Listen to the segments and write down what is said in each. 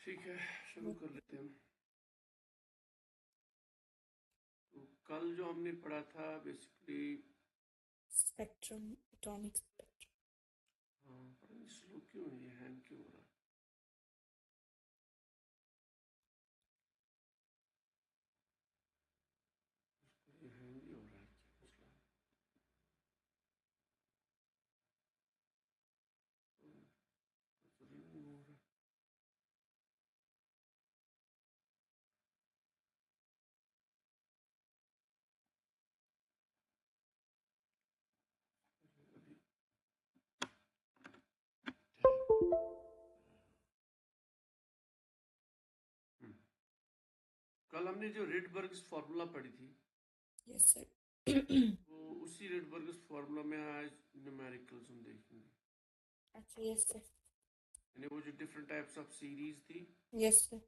ठीक है, शुरू कर लेते हैं। तो कल जो हमने पढ़ा था बेसिकली, स्पेक्ट्रम, एटॉमिक स्पेक्ट्रम। हाँ, पता नहीं स्लो क्यों है, ये हैंग क्यों हो रहा है। ये हैंग ही हो रहा है, क्या मसला है। तो रन नहीं हो रहा। अभी हम्म, कल हमने जो रेडबर्ग्स फार्मूला पढ़ी थी, यस सर। वो उसी रेडबर्ग्स फार्मूला में आज न्यूमेरिकल्स हम देखेंगे। अच्छा, यस सर। यानी वो जो डिफरेंट टाइप्स ऑफ सीरीज थी, यस सर।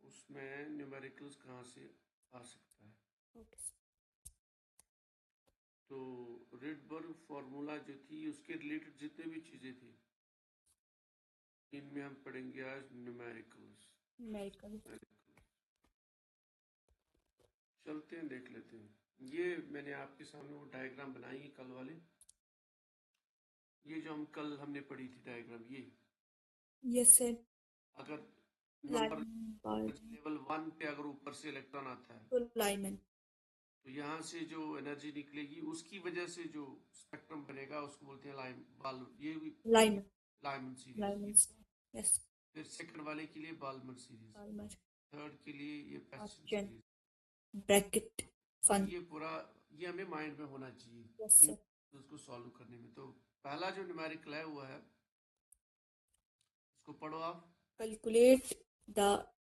उसमें न्यूमेरिकल्स कहाँ से आ सकता है। Okay sir. तो रेडबर्ग फार्मूला जो थी, उसके रिलेटेड जितने भी चीज़ें थी, इनमें हम पढ़ेंगे आज न्यूमेरिकल्स। न्यूमेरिकल। चलते हैं, देख लेते हैं। ये मैंने आपके सामने वो डायग्राम बनाई है कल वाली। ये जो हम कल हमने पढ़ी थी डायग्राम, ये यस सर। अगर नंबर लाइन लेवल 1 पे अगर ऊपर से इलेक्ट्रॉन आता है, तो लाइमन। तो यहाँ से जो एनर्जी निकलेगी उसकी वजह से जो स्पेक्ट्रम बनेगा उसको बोलते हैं लाइम बाल, ये भी Lyman. Lyman Lyman. Series. Yes. फिर सेकंड वाले के लिए बाल्मर सीरीज, पाल्मर। थर्ड के लिए ये पैस्टन ऑप्शन। सीरीज। ब्रैकेट। तो फन। ये पूरा, ये हमें माइंड में होना चाहिए यस इन सर। उसको सॉल्व करने में। तो पहला जो न्यूमेरिकल है वो है, इसको पढ़ो आप। Calculate the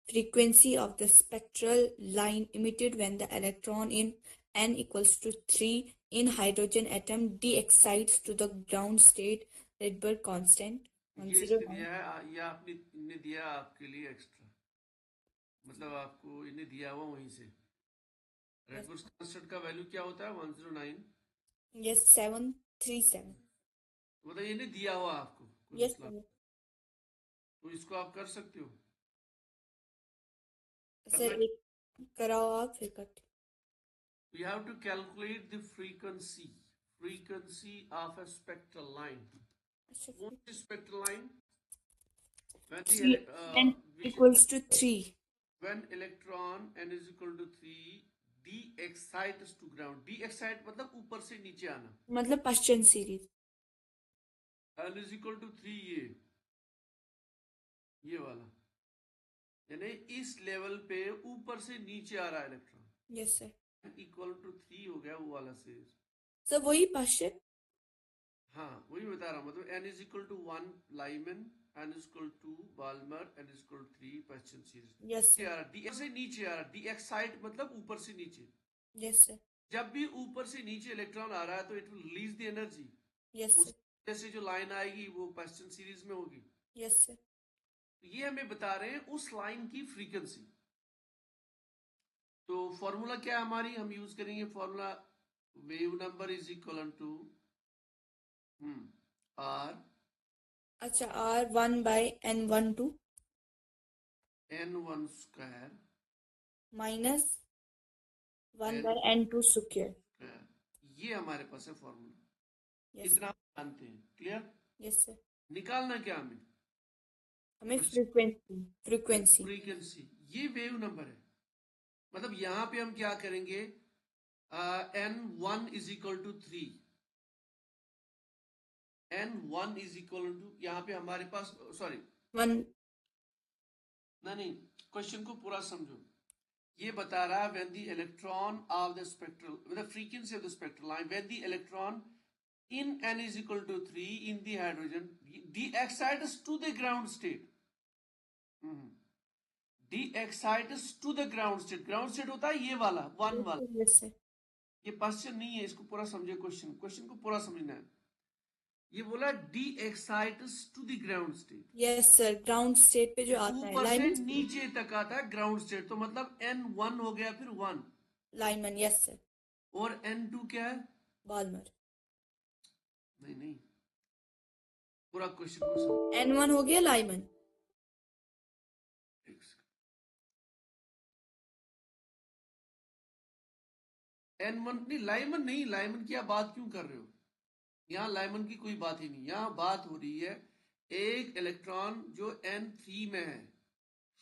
frequency of the spectral line emitted when the electron in n equals to 3 in hydrogen atom de-excites to the ground state. Rydberg constant ये इसने 101. दिया है, ये आपने इन्हें दिया आपके लिए एक्स्ट्रा, मतलब आपको इन्हें दिया हुआ वहीं से। Yes. रेडबर्ग कांस्टेंट का वैल्यू क्या होता है? 109। Yes, 737. मतलब इन्हें दिया हुआ आपको, कोई Yes, मसला sir. नहीं। तो इसको आप कर सकते हो, सर करना। एक कराओ आप फिर cut. We have to calculate the frequency of a spectral line. अच्छा, कौन सी spectral line? When the 3 n which equals to 3. when electron n is equal to 3 de-excites to ground। de-excite मतलब ऊपर से नीचे आना। मतलब पश्चिम series. n is equal to 3, ये वाला, यानी इस लेवल पे ऊपर से नीचे आ रहा है electron. Yes sir. Equal to 3 हो गया वो वाला सीरीज। सर वही पश्चिम। हाँ, वही बता रहा हूँ, मतलब n is equal to 1 Lyman, n is equal to Balmer, n is equal to 3 Paschen series. Yes sir. D से नीचे आ रहा, डी एक्साइट मतलब ऊपर से नीचे। Yes sir. जब भी ऊपर से नीचे इलेक्ट्रॉन आ रहा है तो it will release the energy. Yes उस सर। जैसे जो लाइन आएगी वो पश्चिम सीरीज में होगी। Yes sir. तो ये हमें बता रहे हैं उस लाइन की फ्रीक्वेंसी। तो फॉर्मूला क्या है हमारी, हम यूज करेंगे formula, wave number is equal to R अच्छा, R1/N12 n1 square minus one n by N two square. Square. ये हमारे पास है फॉर्मूला। यस इतना सर। हम जानते हैं, क्लियर। Yes sir. निकालना क्या हमें? हमें बस फ्रीक्वेंसी फ्रीक्वेंसी। फ्रीक्वेंसी, ये वेव नंबर है। मतलब यहां पे हम क्या करेंगे, n1 = 3, n1 = यहाँ पे हमारे पास, सॉरी, वन। नहीं, क्वेश्चन को पूरा समझो। ये बता रहा है when the electron of the spectral, the frequency of the spectral line when the electron in n = 3 in the hydrogen de-excites to the ground state। de-excites to the ground state। ground state होता है ये वाला 1 वाला। Yes sir. ये question नहीं है, इसको पूरा समझे, क्वेश्चन को पूरा समझना है। ये बोला de-excites to the ground state, yes sir, ground state पे जो आता है ऊपर से लाइमन। नीचे तक आता है ग्राउंड स्टेट। तो मतलब n1 हो गया, फिर 1, लाइमन, यस सर। और n2 क्या है? बाल्मर। नहीं, पूरा क्वेश्चन को समझ। N1 हो गया लाइमन। N1 नहीं, लाइमन नहीं, लाइमन की आप बात क्यों कर रहे हो? यहाँ लाइमन की कोई बात ही नहीं, यहाँ बात हो रही है एक इलेक्ट्रॉन जो N3 में है,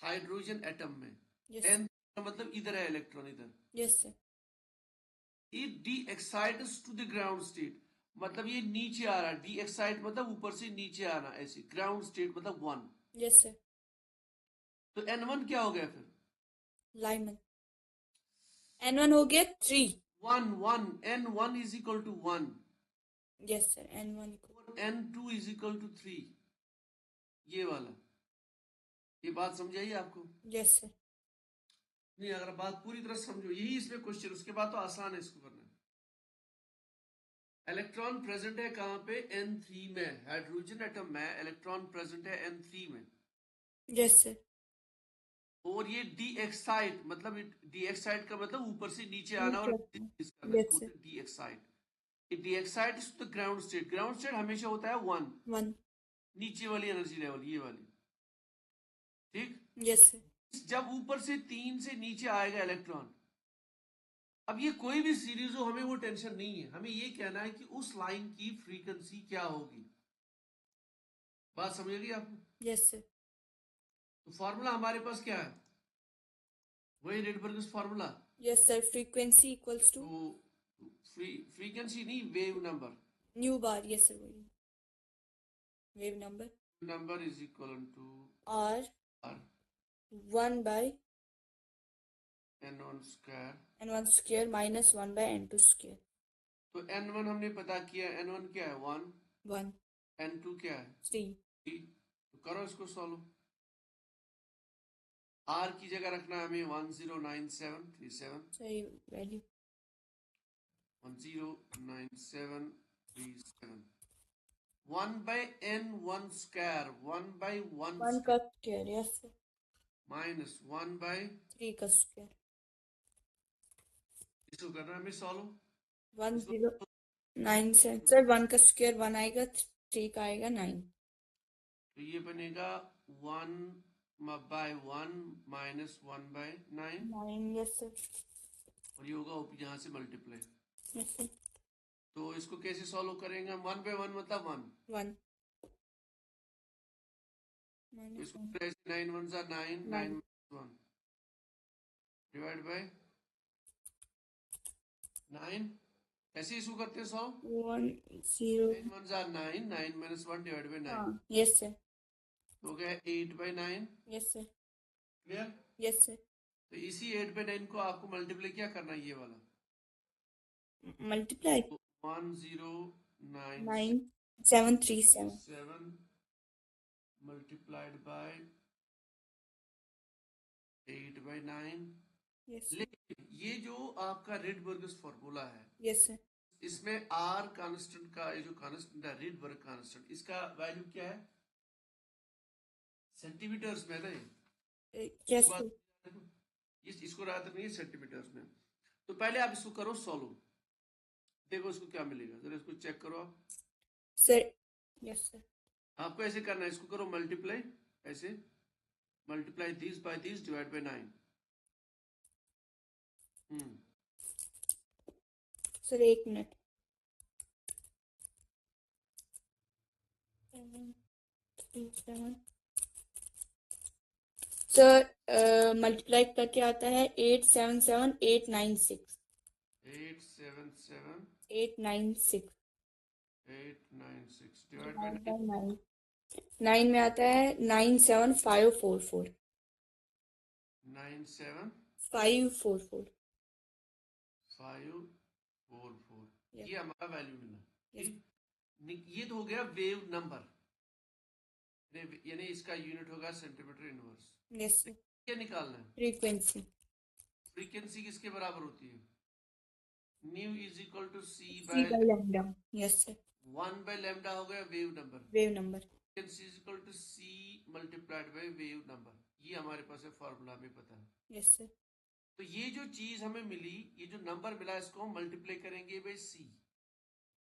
हाइड्रोजन एटम में। Yes. N का मतलब इधर है इलेक्ट्रॉन, इधर। Yes, sir. It de-excites to the ground state, मतलब ये नीचे आ रहा है। de-excite मतलब ऊपर से नीचे आना, ऐसे। ग्राउंड स्टेट मतलब 1। Yes, sir. तो N1 क्या हो गया फिर? Lyman. N1 हो गया 3. 1 N1 is equal to 1 Yes, sir. N1 equal. और N2 is equal to 3, ये वाला। ये बात समझ आई आपको? Yes, sir. नहीं, अगर बात पूरी तरह समझो, यही इसमें क्वेश्चन, उसके बाद तो आसान है इसको करना। इलेक्ट्रॉन प्रेजेंट है कहाँ पे? N3 में। हाइड्रोजन एटम में इलेक्ट्रॉन प्रेजेंट है N3 में। Yes, sir. और ये डी एक्साइट, मतलब डी एक्साइट का मतलब ऊपर से नीचे आना और Yes, डिक्रीज करना, sir. इसको बोलते हैं D excite. D excite is the ground state. Ground state हमेशा होता है 1, 1. नीचे वाली एनर्जी लेवल, ये वाली। ठीक। Yes, sir. जब ऊपर से 3 से नीचे आएगा इलेक्ट्रॉन, अब ये कोई भी सीरीज हो, हमें वो टेंशन नहीं है। हमें ये कहना है कि उस लाइन की फ्रीक्वेंसी क्या होगी। बात समझेगी आपको? Yes, sir. तो फॉर्मूला हमारे पास क्या है? वही Rydberg formula. Yes, sir. Frequency equals to तो फ्रीक्वेंसी नहीं, wave number. nu bar. Yes, sir. Wave number is equal to R R 1 by N1 square. N1 square minus 1 by N2 square. तो N1 हमने पता किया, N1 क्या है? 1। 1. N2 क्या है? 3. 3। तो करो इसको सॉल्व। R की जगह रखना है हमें 109737। सही value. 109737। 1 by N1 square, 1 by 1 1 का square. Yes, sir. Minus 1 by 3 का स्क्वायर. इसको करना है हमें सॉल्व। 1097. सर 1 का स्क्वायर 1 आएगा, 3 का आएगा 9. तो ये बनेगा 1 by 1 minus 1 by 9, 9. Yes, sir. और ये होगा यहाँ से मल्टीप्लाई। Yes, sir. तो इसको कैसे सॉल्व करेंगे हम? 1 by 1 मतलब 1। 1 तो minus इसको 1. 9 1 जा 9, 9 1 डिवाइड बाय 9। ऐसे इसको करते हैं सॉल्व। 1 0. 9 1 जा 9, 9 minus 1 डिवाइड बाय 9। हाँ. Yes, sir. तो हो गया 8 by 9। Yes, sir. Clear? Yes, sir. तो इसी 8 by 9 को आपको मल्टीप्लाई क्या करना है? ये वाला Multiply 109737 9737. Multiplied by 8 by 9। Yes, sir. लेकिन ये जो आपका रेडबर्ग फॉर्मूला है, Yes, sir. इसमें आर कांस्टेंट का, ये जो कांस्टेंट है रेडबर्ग कांस्टेंट, इसका वैल्यू क्या है? सेंटीमीटर्स में ना। Yes, sir. इसको रात नहीं है सेंटीमीटर्स में। तो पहले आप इसको करो सॉल्व, देखो इसको क्या मिलेगा, जरा इसको चेक करो आप। Sir. Yes, sir. आपको ऐसे करना है, इसको करो मल्टीप्लाई, ऐसे multiply this by this divide by 9। Sir 1 minute. 7 3 7. Sir multiply करके आता है 877896. 877896 डिवाइड बाय 9. 9 में आता है 97544. 97544। 544. ये हमारा वैल्यू मिला। Yes. ये तो हो गया वेव नंबर, यानी इसका यूनिट होगा सेंटीमीटर इनवर्स। Yes, sir. क्या निकालना है? Frequency. फ्रीक्वेंसी किसके बराबर होती है? Nu is equal to c C by by lambda. Yes, sir. 1 by lambda हो गया wave number. Wave number. Frequency is equal to c multiplied by wave number. ये हमारे पास है फॉर्मूला, हमें पता है। Yes, sir. तो ये जो चीज हमें मिली, ये जो नंबर मिला, इसको हम मल्टीप्लाई करेंगे बाय सी,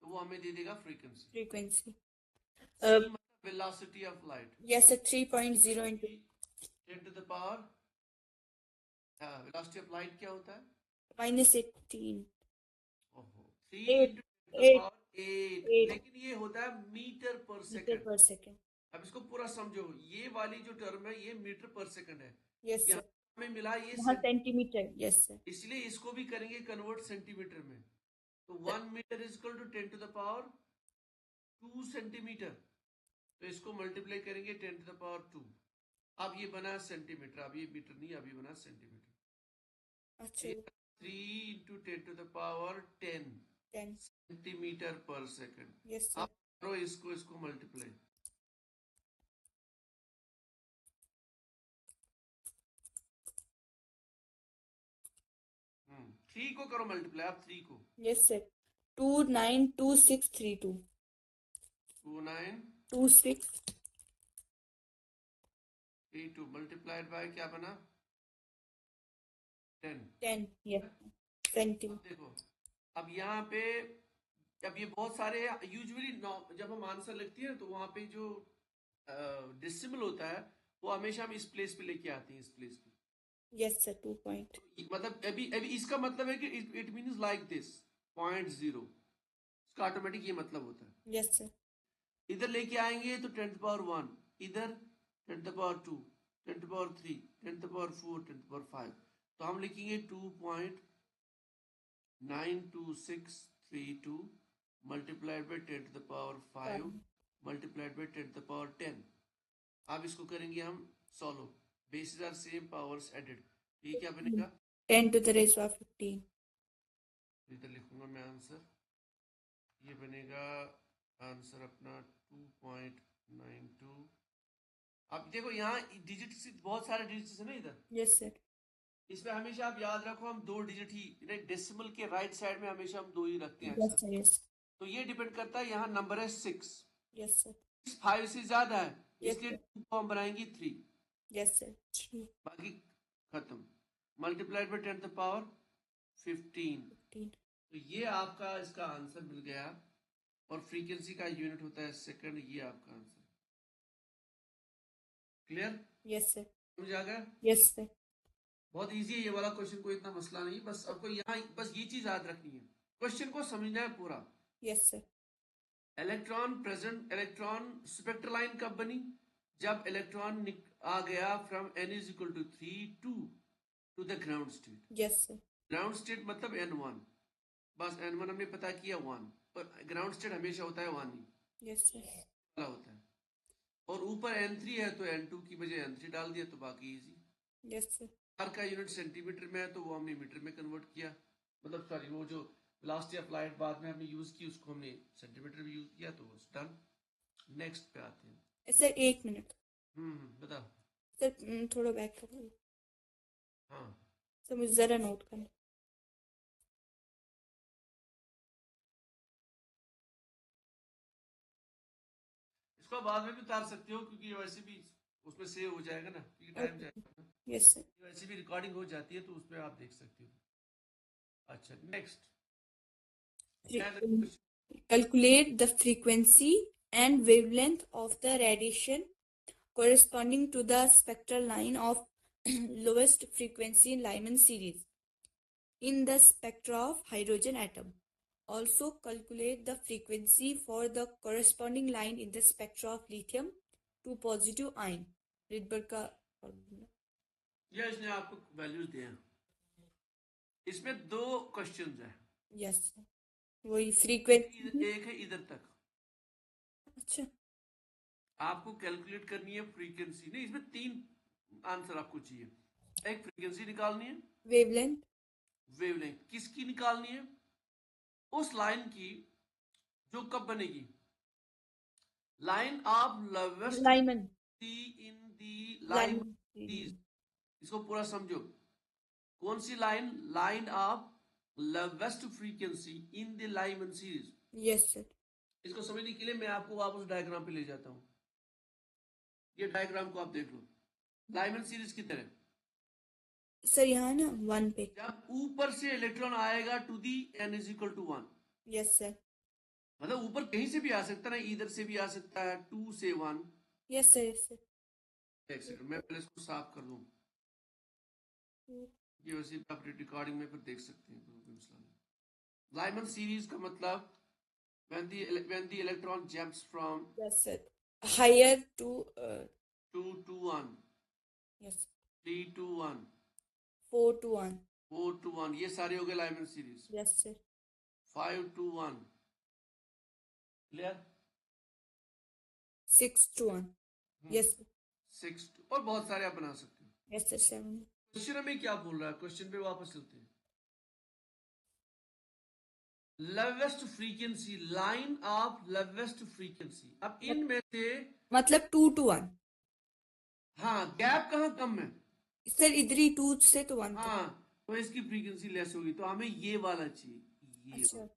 तो वो हमें दे देगा फ्रीक्वेंसी। Frequency. सी मतलब velocity of light. Yes, sir. 3.0 into 10 to the power, velocity of light क्या होता है? -18. 3 8 इंटू 10 8, 8 लेकिन ये होता है मीटर पर मीटर सेकंड। पर सेकेंड। अब इसको पूरा समझो, ये वाली जो टर्म है ये मीटर पर सेकंड है, यस यहाँ सर। हमें मिला ये यहाँ सेंटीमीटर। Yes sir. इसलिए इसको भी करेंगे कन्वर्ट सेंटीमीटर में। तो 1 metre is equal to 10 to the power 2 centimetre. तो इसको मल्टीप्लाई करेंगे 10 टू द पावर 2। अब ये बना सेंटीमीटर, अब ये मीटर नहीं, अभी बना सेंटीमीटर। अच्छा। 3 into 10 to the power 10 10। Centimetre पर सेकंड। Yes sir. अब करो इसको मल्टीप्लाई। थ्री को करो मल्टीप्लाई, आप 3 को। Yes sir. 292632 2932 26 मल्टीप्लाइड बाय क्या बना 10। 10। यस अब सेंटीमीटर। देखो, अब यहाँ पे, अब ये बहुत सारे यूजुअली जब हम आंसर लिखते हैं तो वहां पे जो डेसिमल होता है वो हमेशा हम इस प्लेस पे लेके आते हैं, इस प्लेस पे। Yes sir. 2 पॉइंट। मतलब अभी अभी इसका मतलब है कि इट मीन्स लाइक दिस 0.0, इसका ऑटोमेटिक ये मतलब होता है। Yes sir. इधर लेके आएंगे तो 10 to the power 1, इधर 10 to the power 2, 10 to the power 3, 10 to the power 4, 10 to the power 5। तो हम लिखेंगे 2.92632 multiplied by 10 to the power 5 multiplied by 10 to the power 10। अब इसको करेंगे हम solve, bases are same, powers added. ये क्या बनेगा 10 to the raised by 15। इधर लिखूंगा मैं आंसर, ये बनेगा आंसर अपना 2.92। अब देखो यहाँ डिजिट बहुत सारे डिजिट्स है ना इधर, यस सर। इसमें हमेशा आप याद रखो हम 2 डिजिट ही, डेसिमल के राइट साइड में हमेशा हम 2 ही रखते हैं यस अक्सर। सर। यस। तो ये डिपेंड करता है, यहाँ नंबर है 6, यस सर। 5 से ज्यादा है, यस इसलिए सर। 2 को हम बनाएंगे 3, यस सर। 3 बाकी खत्म। Multiplied by 10 to the power 15। 15। तो ये आपका इसका आंसर मिल गया, और फ्रीक्वेंसी का यूनिट होता है सेकंड। ये आपका आंसर क्लियर, यस सर। समझ आ गया। Yes sir. बहुत इजी है ये वाला क्वेश्चन, कोई इतना मसला नहीं, बस आपको यहाँ बस ये चीज याद रखनी है, क्वेश्चन को समझना है पूरा। Yes sir. Electron spectral line कब बनी, जब इलेक्ट्रॉन आ गया from n is equal to 3 to the ground state. Yes sir. Ground state मतलब n1, बस n1 हमने पता किया 1, पर ग्राउंड स्टेट हमेशा होता है 1 ही यस सर। वाला होता है। और ऊपर n3 है तो n2 की बजाय n3 डाल दिया, तो बाकी इजी। Yes sir. आर का यूनिट सेंटीमीटर में है तो वो हमने मीटर में कन्वर्ट किया, मतलब सॉरी वो जो वेलोसिटी ऑफ लाइट बाद में हमने यूज की उसको हमने सेंटीमीटर में यूज किया, तो डन। नेक्स्ट पे आते हैं। Sir 1 minute. बता। सर थोड़ा बैक कर लो। हाँ सर मुझे ज़रा नोट करना। इसको बाद में भी उतार सकते हो, क्योंकि ये वैसे भी उसमें सेव हो जाएगा ना, क्योंकि टाइम जाएगा ना। Yes sir. ये वैसे भी रिकॉर्डिंग हो जाती है तो उसमें आप देख सकते हो। अच्छा next, Calculate the frequency and wavelength of the radiation corresponding to the spectral line of lowest frequency Lyman series in the spectra of hydrogen atom. Also calculate the frequency for the corresponding line in the spectra of lithium 2 positive ion. Rydberg का formula. ये इसने आपको values दिए हैं, इसमें 2 questions हैं। Yes. वही frequency. एक है इधर तक, अच्छा। आपको कैलकुलेट करनी है फ्रीक्वेंसी, नहीं इसमें 3 आंसर आपको चाहिए। एक फ्रीक्वेंसी निकालनी है, Wavelength. वेवलेंथ किसकी निकालनी है, उस लाइन की जो कब बनेगी, line of lowest Lyman. In the line Lyman series. इसको पूरा समझो, कौन सी line, line of lowest frequency in the Lyman series. Yes sir. इसको समझने के लिए मैं आपको वापस डायग्राम पे ले जाता हूं। ये डायग्राम को आप देख लो, लाइमन सीरीज की तरह। सर यहाँ ना 1 पे। जब ऊपर से इलेक्ट्रॉन आएगा to the n is equal to 1, yes sir. मतलब ऊपर कहीं से भी आ सकता है ना, इधर से भी आ सकता है 2 से 1। Yes sir. Yes sir. एक सेकंड मैं पहले इसको साफ कर दूं, ये वैसे आप रिकॉर्डिंग में फिर देख सकते हैं, कोई मसला नहीं। Lyman series का मतलब when the electron jumps from Yes, sir. Higher to 2 to 1, yes, 3 to 1, 4 to 1. 4 to 1, ये सारे हो गए Lyman series. Yes, sir. 5 to 1, clear? 6 to 1. Yes, sir. 6 to, और बहुत सारे आप बना सकते हो. Yes, sir. 7. क्वेश्चन हमें क्या बोल रहा है? क्वेश्चन पे वापस चलते हैं. Lowest frequency, line of lowest frequency. अब इनमें से मतलब 2 to 1. हाँ, गैप कहाँ कम है? सर इधर ही 2 से तो 1 तक. हाँ, तो इसकी फ्रीक्वेंसी लेस होगी, तो हमें ये वाला चाहिए. ये अच्छा. वाला.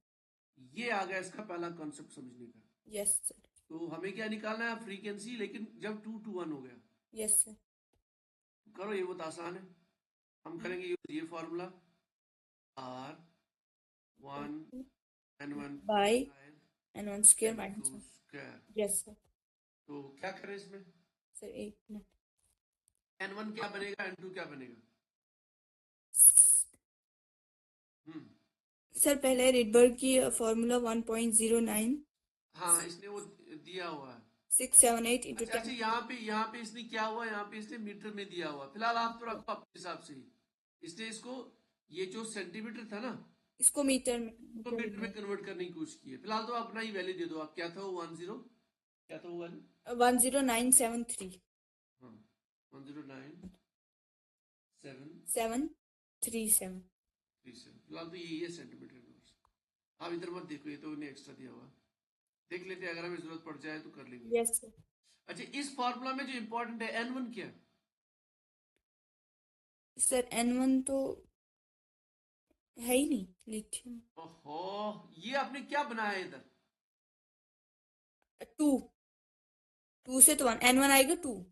ये आ गया इसका पहला कॉन्सेप्ट समझने का. Yes sir. तो हमें क्या निकालना है? फ्रीक्वेंसी. लेकिन जब 2 to 1 हो गया, यस सर. करो, ये बहुत आसान है. हम करेंगे ये formula R 1 N1 by N1 square minus 1. Square. Yes sir. तो क्या करें इसमें? सर एक मिनट. N1 क्या बनेगा, N2 क्या बनेगा? सर पहले रिडबर्ग की फॉर्मूला 1.09. हाँ, इसने वो दिया हुआ है. 678 into अच्छा 10. यहाँ पे इसने क्या हुआ, यहाँ पे इसने मीटर में दिया हुआ. फिलहाल आप तो रखो अपने हिसाब से ही. इसने इसको, ये जो सेंटीमीटर था ना, इसको मीटर में तो मीटर में कन्वर्ट करने की कोशिश की है. फिलहाल तो अपना ही वैल्यू दे दो. आप क्या था वो 10, क्या था वो वैल्यू? 10973. हाँ, 109 737. फिलहाल तो यही है सेंटीमीटर यूनिवर्स. आप इधर मत देखो, ये तो उन्हें एक्स्ट्रा दिया हुआ. देख लेते हैं, अगर हमें जरूरत पड़ जाए तो कर लेंगे. Yes sir. अच्छा, इस फॉर्मूला में जो इंपॉर्टेंट है, N1 क्या है? सर N1 तो है ही नहीं. लिथियम. ओहो, ये आपने क्या बनाया है इधर? 2 से तो 1. N1 आएगा 2.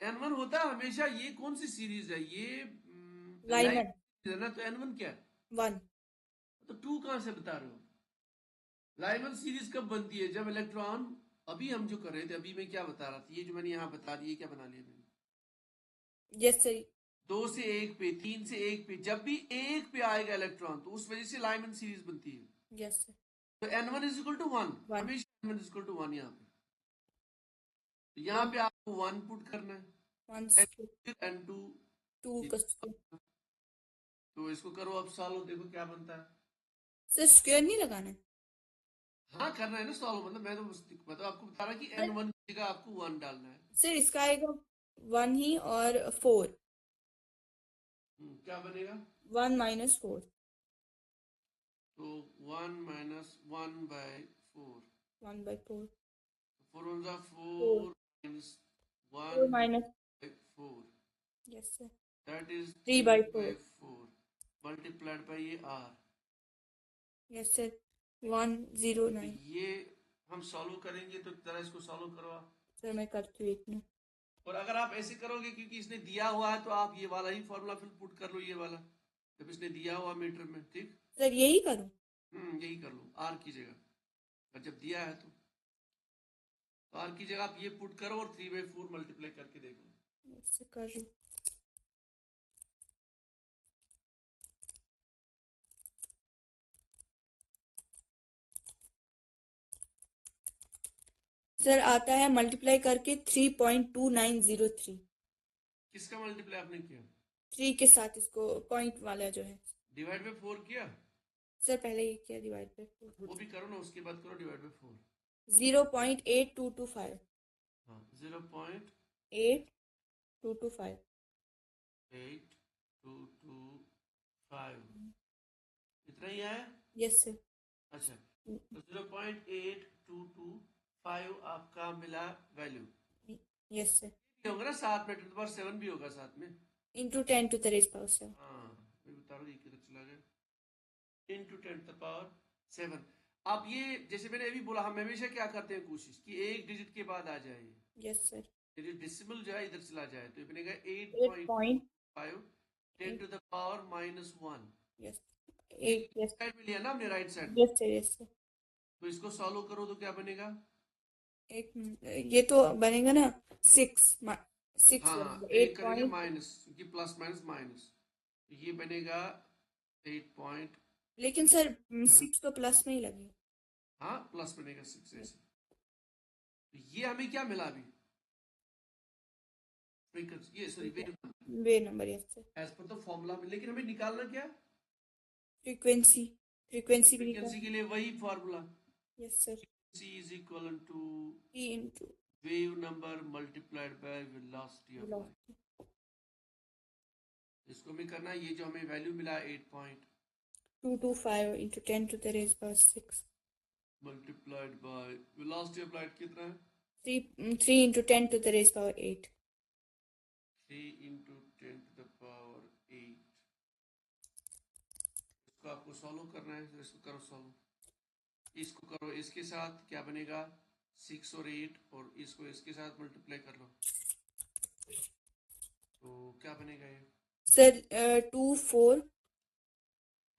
N1 होता है हमेशा. ये कौन सी सीरीज है? ये लाइमन है ना. तो N1 क्या है? 1. तो 2 कहां से बता रहे हो? लाइमन सीरीज कब बनती है? जब इलेक्ट्रॉन, अभी हम जो कर रहे थे, अभी मैं क्या बता रहा था, ये जो मैंने यहाँ बता दिया, क्या बना लिया मैंने? Yes sir. 2 से 1 पे, 3 से 1 पे, जब भी 1 पे आएगा इलेक्ट्रॉन, तो उस वजह से लाइमन सीरीज बनती है. Yes sir. तो N1 इज इक्वल टू 1. हमेशा N1 इज इक्वल टू 1 यहाँ पे. तो यहाँ पे आपको 1 पुट करना है. 1 N2 2 का स्क्वायर. तो इसको करो, अब सॉल्व, देखो क्या बनता है. सर स्क्वायर नहीं लगाना है. हाँ, करना है ना सॉल्व. मतलब मैं तो आपको बता रहा कि N1 की जगह आपको 1 डालना है. सर इसका आएगा 1 ही और 4. क्या बनेगा? 1 minus 4. तो 1 minus 1 by 4. 1 by 4. 4 1 जा 4 minus 4 1 minus. by 4. Yes sir. That is 3 by 4. 4 multiplied by ये R. Yes sir. 109. ये हम सॉल्व करेंगे, तो जरा इसको सॉल्व करो आप. सर मैं करती हूँ एक मिनट. और अगर आप ऐसे करोगे, क्योंकि इसने दिया हुआ है, तो आप ये वाला ही फॉर्मूला फिर पुट कर लो, ये वाला, जब इसने दिया हुआ मीटर में. ठीक, सर यही करूँ? यही कर लो. R की जगह, और जब दिया है तो R की जगह आप ये पुट करो और 3/4 मल्टीप्लाई करके देखो. इससे कर लूँ. सर आता है मल्टीप्लाई करके 3.2903. किसका मल्टीप्लाई आपने किया? 3 के साथ, इसको पॉइंट वाला जो है. डिवाइड बाय 4 किया? सर पहले ये किया डिवाइड बाय 4. वो भी करो ना, उसके बाद करो डिवाइड बाय 4. 0.8225. हाँ, 0.8225. इतना ही आया? Yes sir. अच्छा, तो 0.8225 आपका मिला वैल्यू. Yes sir. ये होगा ना साथ में, 10⁻7 भी होगा साथ में. Into 10 to the raised power 7. हाँ, मैं बता रहा हूँ, ये किधर चला गया. इंटू 10⁻7. आप ये, जैसे मैंने अभी बोला, हम हमेशा क्या करते हैं, कोशिश कि एक डिजिट के बाद आ जाए. Yes sir. यदि डिसिमल जो है इधर चला जाए, तो ये बनेगा 8.5 10 to the power -1. Yes. 8. Yes. Side में लिया ना हमने, right side. Yes sir. Yes sir. तो इसको सॉल्व करो तो क्या बनेगा? एक मिनट, ये तो बनेगा ना 6. हाँ, एक करेंगे माइनस, क्योंकि प्लस माइनस माइनस. तो ये बनेगा 8. लेकिन सर 6 तो प्लस में ही लगे। हाँ प्लस बनेगा 6 ऐसे। तो ये हमें क्या मिला अभी, फ्रीक्वेंसी, ये सॉरी वेव वे number, yes sir. As per the formula में, लेकिन हमें निकालना क्या, फ्रीक्वेंसी, फ्रीक्वेंसी भी फ्रीक्वेंसी के लिए वही formula, yes sir. c is equal to E into wave number multiplied by velocity of light। इसको भी करना है, ये जो हमें वैल्यू मिला 225 into 10 to the raise power 6 multiplied by velocity of light कितना है, 3 into 10 to the raise power 8। 3 into 10 to the power 8। इसको आपको सॉल्व करना है, तो इसको करो सॉल्व, इसको करो इसके साथ, क्या बनेगा 6 और 8, और इसको इसके साथ मल्टीप्लाई कर लो, तो क्या बनेगा ये sir 24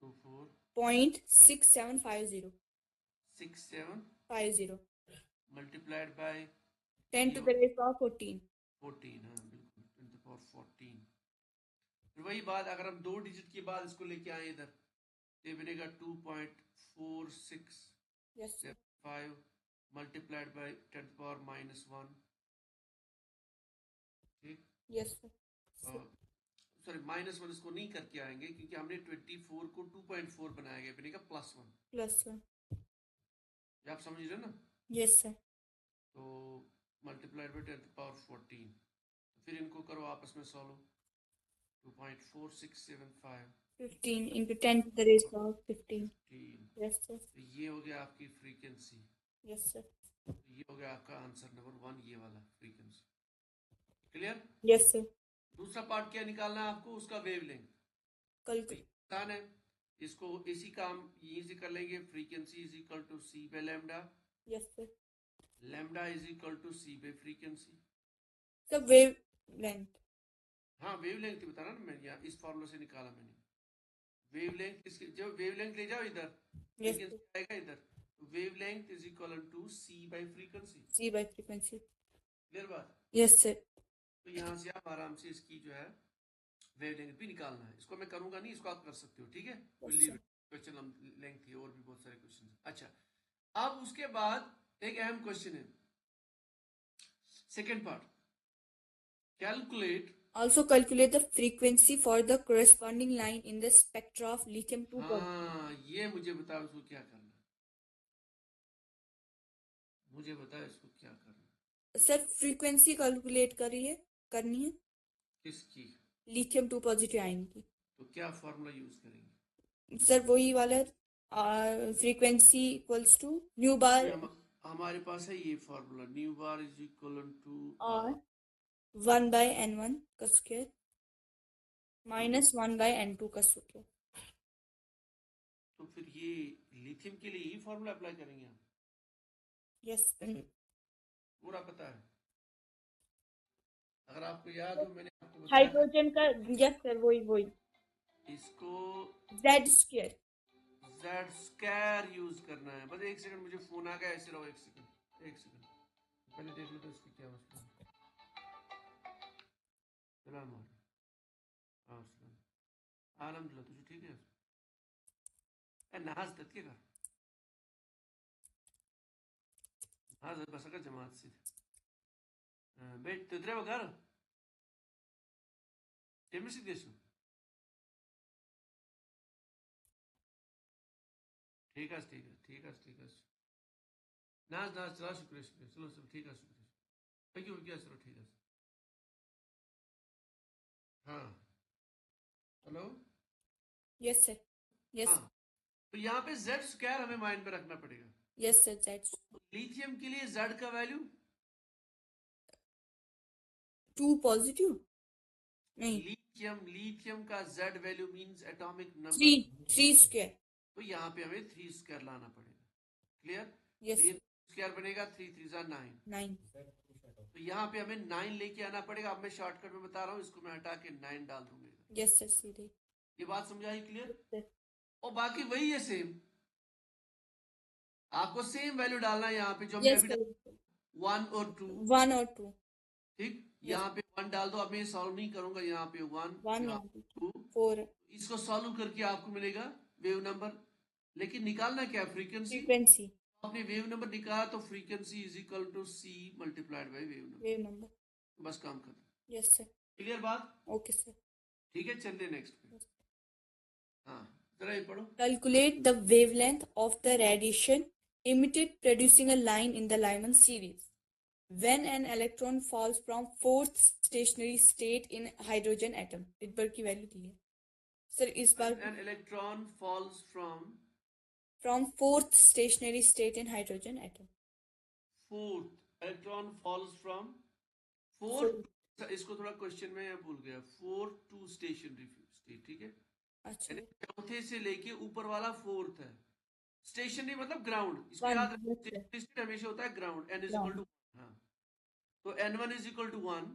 24.6750 .6750 multiplied by 10 to the raise power 14। 14, हाँ बिल्कुल 10 to the power 14। फिर वही बात, अगर हम 2 डिजिट के बाद इसको लेके आए इधर, तो ये बनेगा 2.4675 multiplied by 10 to the power -1। ठीक, यस सर। सॉरी -1 इसको नहीं करके आएंगे, क्योंकि हमने 24 को 2.4 बनाया गया, बनेगा +1। +1, ये आप समझ रहे हो ना, यस सर। तो multiplied by 10 to the power 14, तो फिर इनको करो आपस में solve, 2.4675 15 into 10 to the raise power 15। 15, yes sir, तो ये हो गया आपकी फ्रीक्वेंसी, यस सर, ये हो गया आपका आंसर नंबर 1, ये वाला फ्रीक्वेंसी। क्लियर। Yes sir. दूसरा पार्ट क्या निकालना है आपको, उसका वेवलेंथ। कल आसान है, इसको इसी काम यहीं से कर लेंगे, frequency is equal to c by lambda, yes sir. Lambda is equal to c by frequency. Sir wave length, हाँ वेवलेंथ बता रहा ना मैं, यहाँ इस फॉर्मूला से निकाला मैंने। वेवलेंथ किसके, जो वेवलेंथ ले जाओ इधर, यस फ्रीक्वेंसी आएगा इधर, wavelength is equal to c by frequency. c by frequency। Clear बात। Yes sir. तो यहाँ से आप आराम से इसकी जो है वेवलेंथ भी निकालना है, इसको मैं करूंगा नहीं, इसको आप कर सकते हो, ठीक है। क्वेश्चन लेंथ थी, और भी बहुत सारे क्वेश्चन। अच्छा, अब उसके बाद एक अहम क्वेश्चन है, second part, calculate. Also calculate the frequency for the corresponding line in the spectra of lithium-2 हाँ ये मुझे बताओ, इसको क्या करना है, मुझे बताओ इसको क्या करना है। सर फ्रीक्वेंसी कैलकुलेट करनी है किसकी, लिथियम 2 पॉजिटिव आयन की। तो क्या फॉर्मूला यूज करेंगे सर वही वाला, frequency equals to nu bar हमारे पास है ये formula, nu bar is equal to और 1/n1 का स्क्वायर -1/n2 का स्क्वायर। तो फिर ये लिथियम के लिए ही फॉर्मूला अप्लाई करेंगे हम। यस, पूरा पता है, अगर आपको याद हो मैंने आपको बताया हाइड्रोजन का, यस सर वही इसको z स्क्वायर यूज करना है। बस एक सेकंड, मुझे फोन आ गया, ऐसे रहो एक सेकंड पहले देख लो तो इसकी क्या मसला है। सलाम अलहमदुल्ला, तुझे ठीक है, नाज दत्त के घर नाज बस का जमात से बेट तो तेरे वगार टेमिसी देशो ठीक है नाज चला, शुक्रिया चलो सब ठीक है, शुक्रिया थैंक यू, क्या चलो ठीक है। हाँ हेलो, यस सर, यस। हाँ, तो यहाँ पे z स्क्वायर हमें माइंड में रखना पड़ेगा। यस सर, z लिथियम के लिए z का वैल्यू 2 पॉजिटिव नहीं, लिथियम का z value means atomic number 3 square. तो यहाँ पे हमें 3 स्क्वायर लाना पड़ेगा। क्लियर। यस, ये स्क्वायर बनेगा 3 3 9, तो यहाँ पे हमें 9 लेके आना पड़ेगा। अब मैं शॉर्टकट में बता रहा हूँ, इसको मैं हटा के 9 डाल दूंगा। यस सर, सीधे ये बात समझाई, क्लियर। सर। और बाकी वही है सेम, आपको सेम वैल्यू डालना है यहाँ पे जो यस हमने अभी 1 और 2, 1 और 2, ठीक। यहाँ पे 1 डाल दो, अब मैं सॉल्व नहीं करूंगा, यहाँ पे 1 1 यहाँ 2, 4। इसको सॉल्व करके आपको मिलेगा वेव नंबर लेकिन निकालना क्या है? फ्रीक्वेंसी। frequency, आपने वेव नंबर निकाला तो frequency is equal to c multiplied by wave number, wave number. बस काम खत्म। Yes, sir. क्लियर बात? Okay, sir. ठीक है, चलिए नेक्स्ट पे। Yes. हाँ, जरा ये पढ़ो। Calculate the wavelength of the radiation emitted producing a line in the Lyman series. When an electron falls from fourth stationary state in hydrogen atom. Rydberg की वैल्यू दी है सर इस बार An electron falls from fourth stationary state in hydrogen atom. fourth electron falls from four Fourth. इसको थोड़ा question में भूल गया, 4 two stationary state, ठीक है। अच्छा यानी चौथे से लेके ऊपर वाला फोर्थ है। स्टेशनरी मतलब ग्राउंड, इसको One. याद Yes, रखना, sir. स्टेशनरी स्टेट हमेशा होता है ground, n is equal Ground. To, हाँ, तो n1 इज इक्वल टू 1।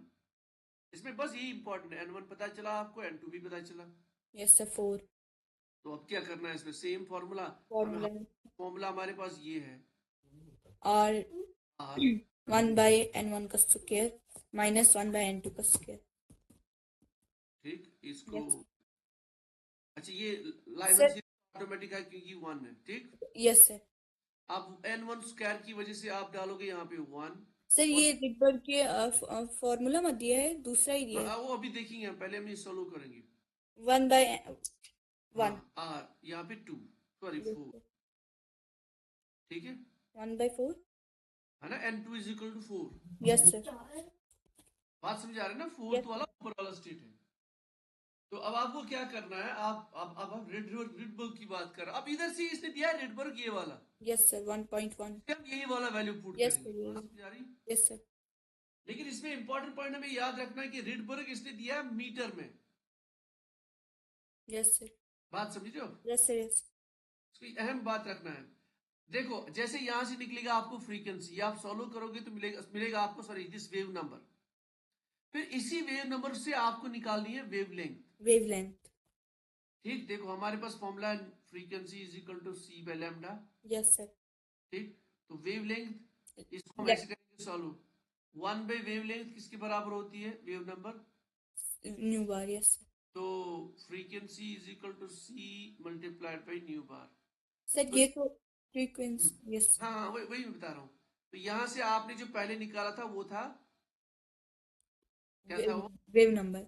इसमें बस यही इंपॉर्टेंट है, n1 पता चला आपको, n2 भी पता चला। Yes, sir. 4. तो अब क्या करना है इसमें? Same formula. Formula फॉर्मूला हमारे पास ये है, R R 1 by n1 का स्क्वायर minus 1 by n2 का स्क्वायर. ठीक, इसको Yes. अच्छा ये लाइवन Sir. सीरीज ऑटोमेटिक है क्योंकि 1 है, ठीक। Yes, sir. अब n1 स्क्वायर की वजह से आप डालोगे यहाँ पे 1। सर ये रिडबर्ग के फॉर्मूला मत दिया है, दूसरा ही दिया है. वो अभी देखेंगे, हम पहले हम ये सोल्व करेंगे। 1 by 1. R यहाँ पे 2, सॉरी 4, ठीक है 1 by 4. है ना। n2 is equal to 4, Yes, sir. बात समझ आ रही है ना? फोर्थ Yes, वाला ऊपर वाला स्टेट है। तो अब आपको क्या करना है, आप रिडबर्ग की बात कर रहे हैं। अब इधर से इसने दिया है रिडबर्ग ये वाला, yes, sir. 1.1. हम यही वाला वैल्यू पुट Yes, करेंगे। sir. बात समझ आ रही? Yes, sir. लेकिन इसमें इंपॉर्टेंट पॉइंट हमें याद रखना है कि रिडबर्ग इसने दिया है मीटर में। Yes, sir. बात समझ रहे हो? Yes, sir. Yes. इसकी अहम बात रखना है। देखो जैसे यहां से निकलेगा आपको फ्रीक्वेंसी, आप सॉल्व करोगे तो मिलेगा आपको, सॉरी, दिस वेव नंबर। फिर इसी वेव नंबर से आपको निकालनी है वेवलेंथ। Wavelength. ठीक, देखो हमारे पास फॉर्मूला है, frequency is equal to c by lambda, Yes, sir. ठीक। तो वेवलेंथ, इसको हम Yes. ऐसे करेंगे सॉल्व, 1 बाय वेवलेंथ किसके बराबर होती है? Wave number. New bar. Yes, sir. तो frequency is equal to c multiplied by nu bar. Sir ये तो frequency. Yes. हाँ, वही मैं बता रहा हूँ। तो यहां से आपने जो पहले निकाला था वो था, क्या था वो? Wave number.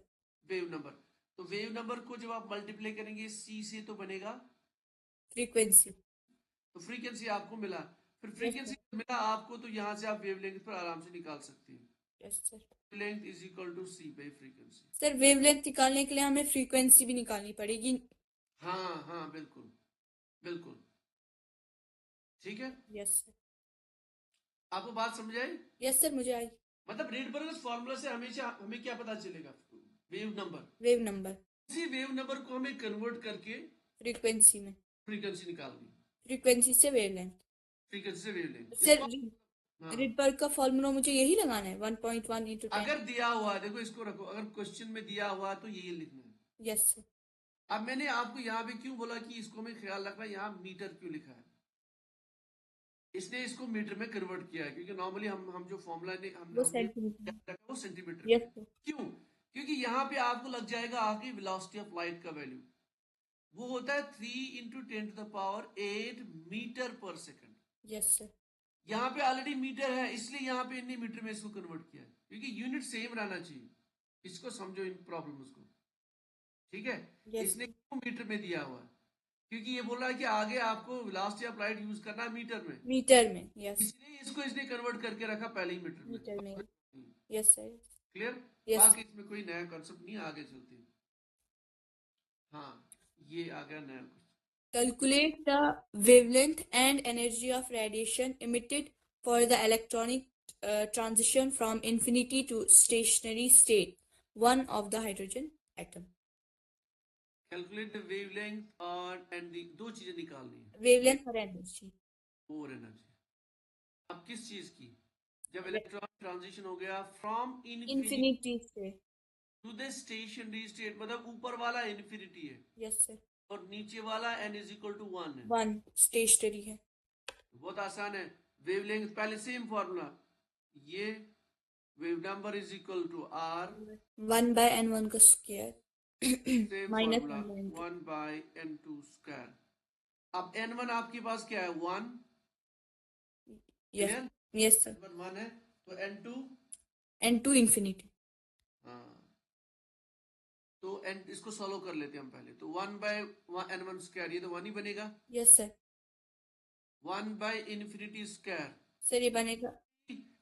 Wave number. तो वेव नंबर को जब आप मल्टीप्लाई करेंगे सी से तो बनेगा Frequency. तो फ्रीक्वेंसी आपको मिला। फिर फ्रीक्वेंसी मिला आपको तो यहाँ से आप वेवलेंथ पर आराम से निकाल सकते हैं। Yes, sir. Wavelength is equal to c by frequency. Sir wavelength निकालने के लिए हमें फ्रीक्वेंसी भी निकालनी पड़ेगी. हाँ बिल्कुल बिल्कुल, ठीक है। Yes, sir. आपको बात समझ आई? Yes, sir. मुझे आई. मतलब रेडबर्ग फॉर्मूला से हमेशा हमें क्या पता चलेगा? Wave number. Wave number. इसी वेव नंबर को हमें कन्वर्ट करके फ्रीक्वेंसी में. फ्रीक्वेंसी निकालनी, फ्रीक्वेंसी से वेवलेंथ. फ्रीक्वेंसी से वेवलेंथ। सर हाँ। रिडबर्ग का फॉर्मूला मुझे यही लगाना है 1.1 into 10. अगर दिया हुआ, देखो इसको रखो, अगर क्वेश्चन में दिया हुआ तो यही लिखना है। Yes, sir. अब मैंने आपको यहाँ पे क्यों बोला कि इसको में ख्याल रखना, यहाँ मीटर क्यों लिखा है? इसने इसको मीटर में कन्वर्ट किया है क्योंकि नॉर्मली हम जो फॉर्मूला वो सेंटीमीटर. वो सेंटीमीटर। Yes, sir. क्यों? क्योंकि यहाँ पे आपको लग जाएगा आपकी वेलोसिटी ऑफ लाइट का वैल्यू, वो होता है 3 इंटू 10⁸ मीटर पर सेकंड। Yes, sir. यहाँ पे ऑलरेडी मीटर है, इसलिए यहाँ पे इन्हें मीटर में इसको कन्वर्ट किया है क्योंकि यूनिट सेम रहना चाहिए। इसको समझो इन प्रॉब्लम्स को, ठीक है। Yes. इसने क्यों मीटर में दिया हुआ है? क्योंकि ये बोल रहा है कि आगे आपको वेलोसिटी ऑफ लाइट यूज करना है मीटर में, मीटर में. Yes. इसलिए इसको इसने कन्वर्ट करके रखा पहले ही मीटर में। Yes, sir. क्लियर? Yes. बाकी इसमें कोई नया कॉन्सेप्ट नहीं, आगे चलते हैं। हाँ, ये आ गया नया कुछ। Calculate the wavelength and energy of radiation emitted for the electronic transition from infinity to stationary state, one of the hydrogen atom. Calculate the wavelength और एंड दो चीजें निकालनी है, Wavelength और energy. और एनर्जी। अब किस चीज की? जब इलेक्ट्रॉन ट्रांजिशन हो गया फ्रॉम इनफिनिटी Infinity से. टू द स्टेशनरी स्टेट, मतलब ऊपर वाला इन्फिनिटी है Yes, sir. और नीचे वाला n इज इक्वल टू 1 है। 1 stationary है. बहुत आसान है। वेवलेंथ पहले सेम फॉर्मूला, ये wave number is equal to r 1 by n1 का square same minus formula 1 by n2. 1 by n2 square. अब n1 आपके पास क्या है 1 yes clear yes sir n1 1 है तो n2 and to infinity हाँ तो n इसको सॉल्व कर लेते हैं हम पहले तो 1 बाय n1 स्क्वायर ये तो 1 ही बनेगा yes sir 1 by infinity square sir ये बनेगा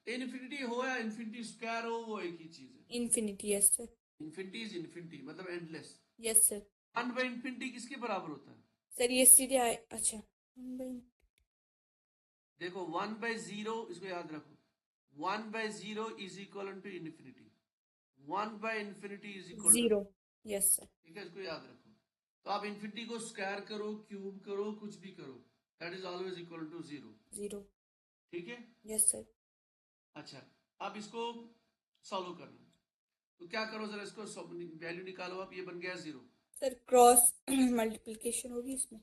इन्फिनिटी हो या इन्फिनिटी स्क्वायर हो वो एक ही चीज है infinity yes sir infinity is infinity मतलब endless yes sir 1 by infinity किसके बराबर होता है सर ये सीधे आए अच्छा देखो 1 बाय जीरो इसको याद रखो 1 by zero is equal to infinity 1 by infinity is equal to zero yes sir ठीक है इसको याद रखो तो आप इन्फिनिटी को स्क्वायर करो क्यूब करो कुछ भी करो that is always equal to zero zero ठीक है yes sir अच्छा अब इसको सॉल्व करना तो क्या करो जरा इसको वैल्यू निकालो आप ये बन गया जीरो सर क्रॉस मल्टीप्लिकेशन होगी इसमें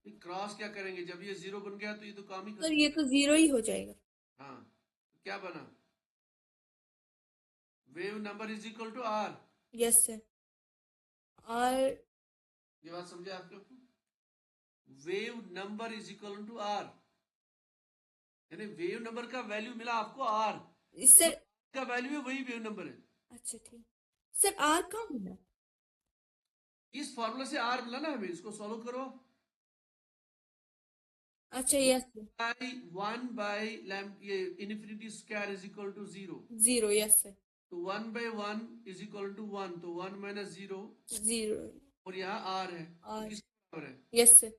क्रॉस क्या करेंगे जब ये जीरो बन गया तो ये तो काम ही सर खत्म ये तो जीरो ही हो जाएगा हाँ तो क्या बना wave number is equal to R yes sir और ये बात समझे आपको wave number is equal to R यानी वेव नंबर का वैल्यू मिला आपको आर सर का वैल्यू है वही वेव नंबर है अच्छा ठीक सर आर कहाँ मिला इस फॉर्मूला से आर मिला ना हमें इसको सॉल्व करो अच्छा यस बाई 1 बाई ये infinity square is equal to zero zero yes sir तो 1 बाई 1 इज इक्वल टू 1 तो 1 माइनस जीरो जीरो और यहाँ आर है आर तो किसके बराबर है यस सर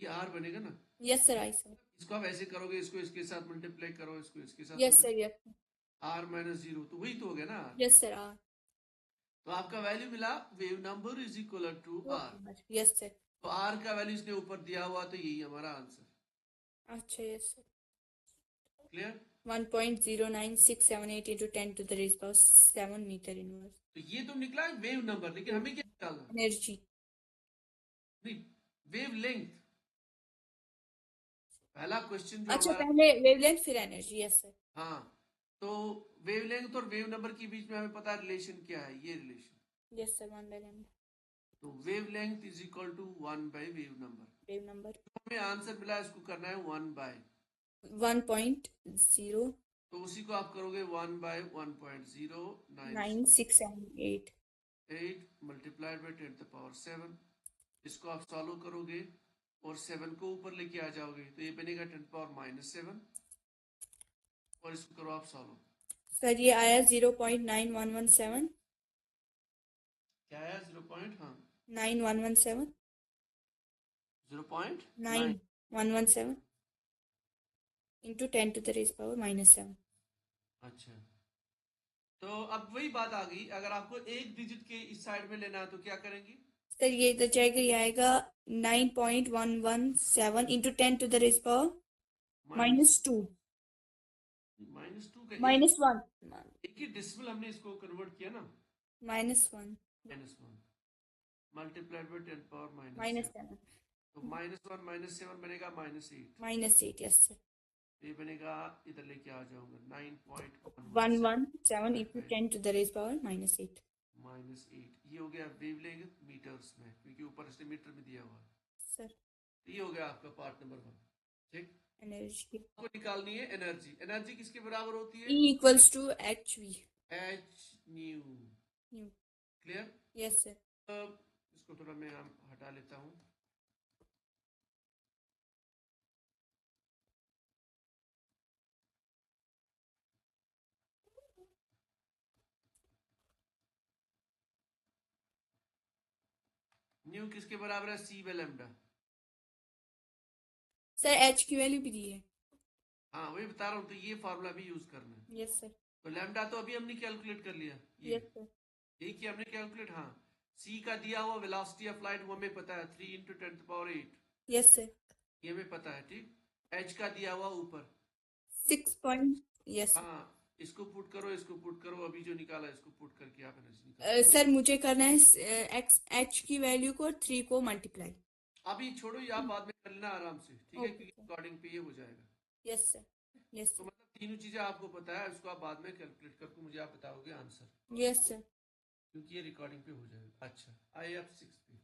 ये आर बनेगा ना यस सर आई सर इसको आप ऐसे करोगे इसको इसके साथ मल्टीप्लाई करो इसको इसके साथ yes sir yes R minus zero तो वही तो हो गया ना यस सर आर तो आपका वैल्यू मिला wave number is equal to R yes sir तो आर का वैल्यू इसने ऊपर दिया हुआ तो यही हमारा आंसर अच्छा yes sir clear 1.09678 into 10 to the raised power 7 meter inverse तो ये तो निकला वेव नंबर लेकिन हमें क्या निकालना energy नहीं वेव लेंथ पहला क्वेश्चन जो अच्छा हमारा पहले वेवलेंथ फिर एनर्जी यस सर हाँ तो वेव लेंथ और वेव नंबर के बीच में हमें पता रिलेशन क्या है ये relation yes sir 1 by lambda तो wave length is equal to 1 by wave number wave number हमें आंसर मिला इसको करना है 1 बाय 1.0 तो उसी को आप करोगे 1 by 1.096 9678 8 multiplied by 10 to the power 7 इसको आप सॉल्व करोगे और 7 को ऊपर लेके आ जाओगे तो ये बनेगा 10 to the power -7 और इसको करो आप सॉल्व सर ये आया 0.9117 क्या आया 0 पॉइंट हाँ 9117 0.9 9117 into 10 to the raised power -7 अच्छा तो अब वही बात आ गई अगर आपको एक डिजिट के इस साइड में लेना है तो क्या करेंगे सर ये इधर जाएगा ये आएगा 9.117 into 10 to the raised power -2 -2 का -1 एक ही डिसिमल हमने इसको कन्वर्ट किया ना -1 -1 मल्टीप्लाइड बाई 10 पावर -7 तो -1 -7 बनेगा -8 -8 यस सर ये बनेगा इधर लेके आ जाऊंगा 117 into 10 to the raised power -8 -8 ये हो गया वेवलेंथ मीटर्स में क्योंकि ऊपर इसने मीटर में दिया हुआ सर तो ये हो गया आपका पार्ट नंबर 1 ठीक एनर्जी आपको निकालनी है एनर्जी एनर्जी किसके बराबर होती है E equals to hv H new new clear yes sir इसको थोड़ा मैं हटा लेता हूँ न्यू किसके बराबर है सी बाय लैम्डा सर h की वैल्यू भी दी है हाँ वही बता रहा हूँ तो ये फॉर्मूला भी यूज करना है यस सर तो लैम्डा तो अभी हमने कैलकुलेट कर लिया ये यस सर ये किया हमने कैलकुलेट हाँ सी का दिया हुआ वेलोसिटी ऑफ लाइट वो हमें पता है 3 into 10 to the power 8 yes sir ये हमें पता है ठीक एच का दिया हुआ ऊपर 6 पॉइंट यस हाँ इसको पुट करो अभी जो निकाला इसको पुट करके आप एनर्जी निकालो सर मुझे करना है एक्स h की वैल्यू को 3 को मल्टीप्लाई अभी छोड़ो ये आप बाद में कर लेना आराम से ठीक है Okay, क्योंकि रिकॉर्डिंग पे ये हो जाएगा यस सर यस तो मतलब तीनों चीजें आपको पता है उसको आप बाद में कैलकुलेट करके मुझे आप बताओगे आंसर यस सर क्योंकि ये रिकॉर्डिंग पे हो जाएगा अच्छा आई एफ 6 पे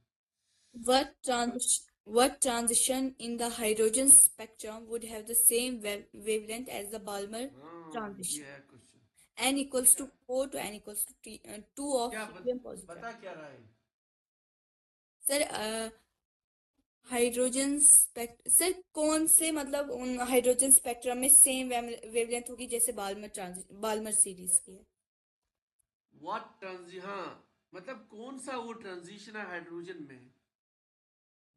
work trans What transition in the hydrogen spectrum would have the same wavelength as the Balmer हाँ, transition? ये है question. N equals to 4 to N equals to 2 of क्या helium positive. बता क्या रहा है? सर हाइड्रोजन सर कौन से मतलब उन हाइड्रोजन स्पेक्ट्रम में सेम वेवलेंथ होगी जैसे बाल्मर सीरीज की है. व्हाट ट्रांजिशन, हाँ, मतलब कौन सा वो ट्रांजिशन है हाइड्रोजन में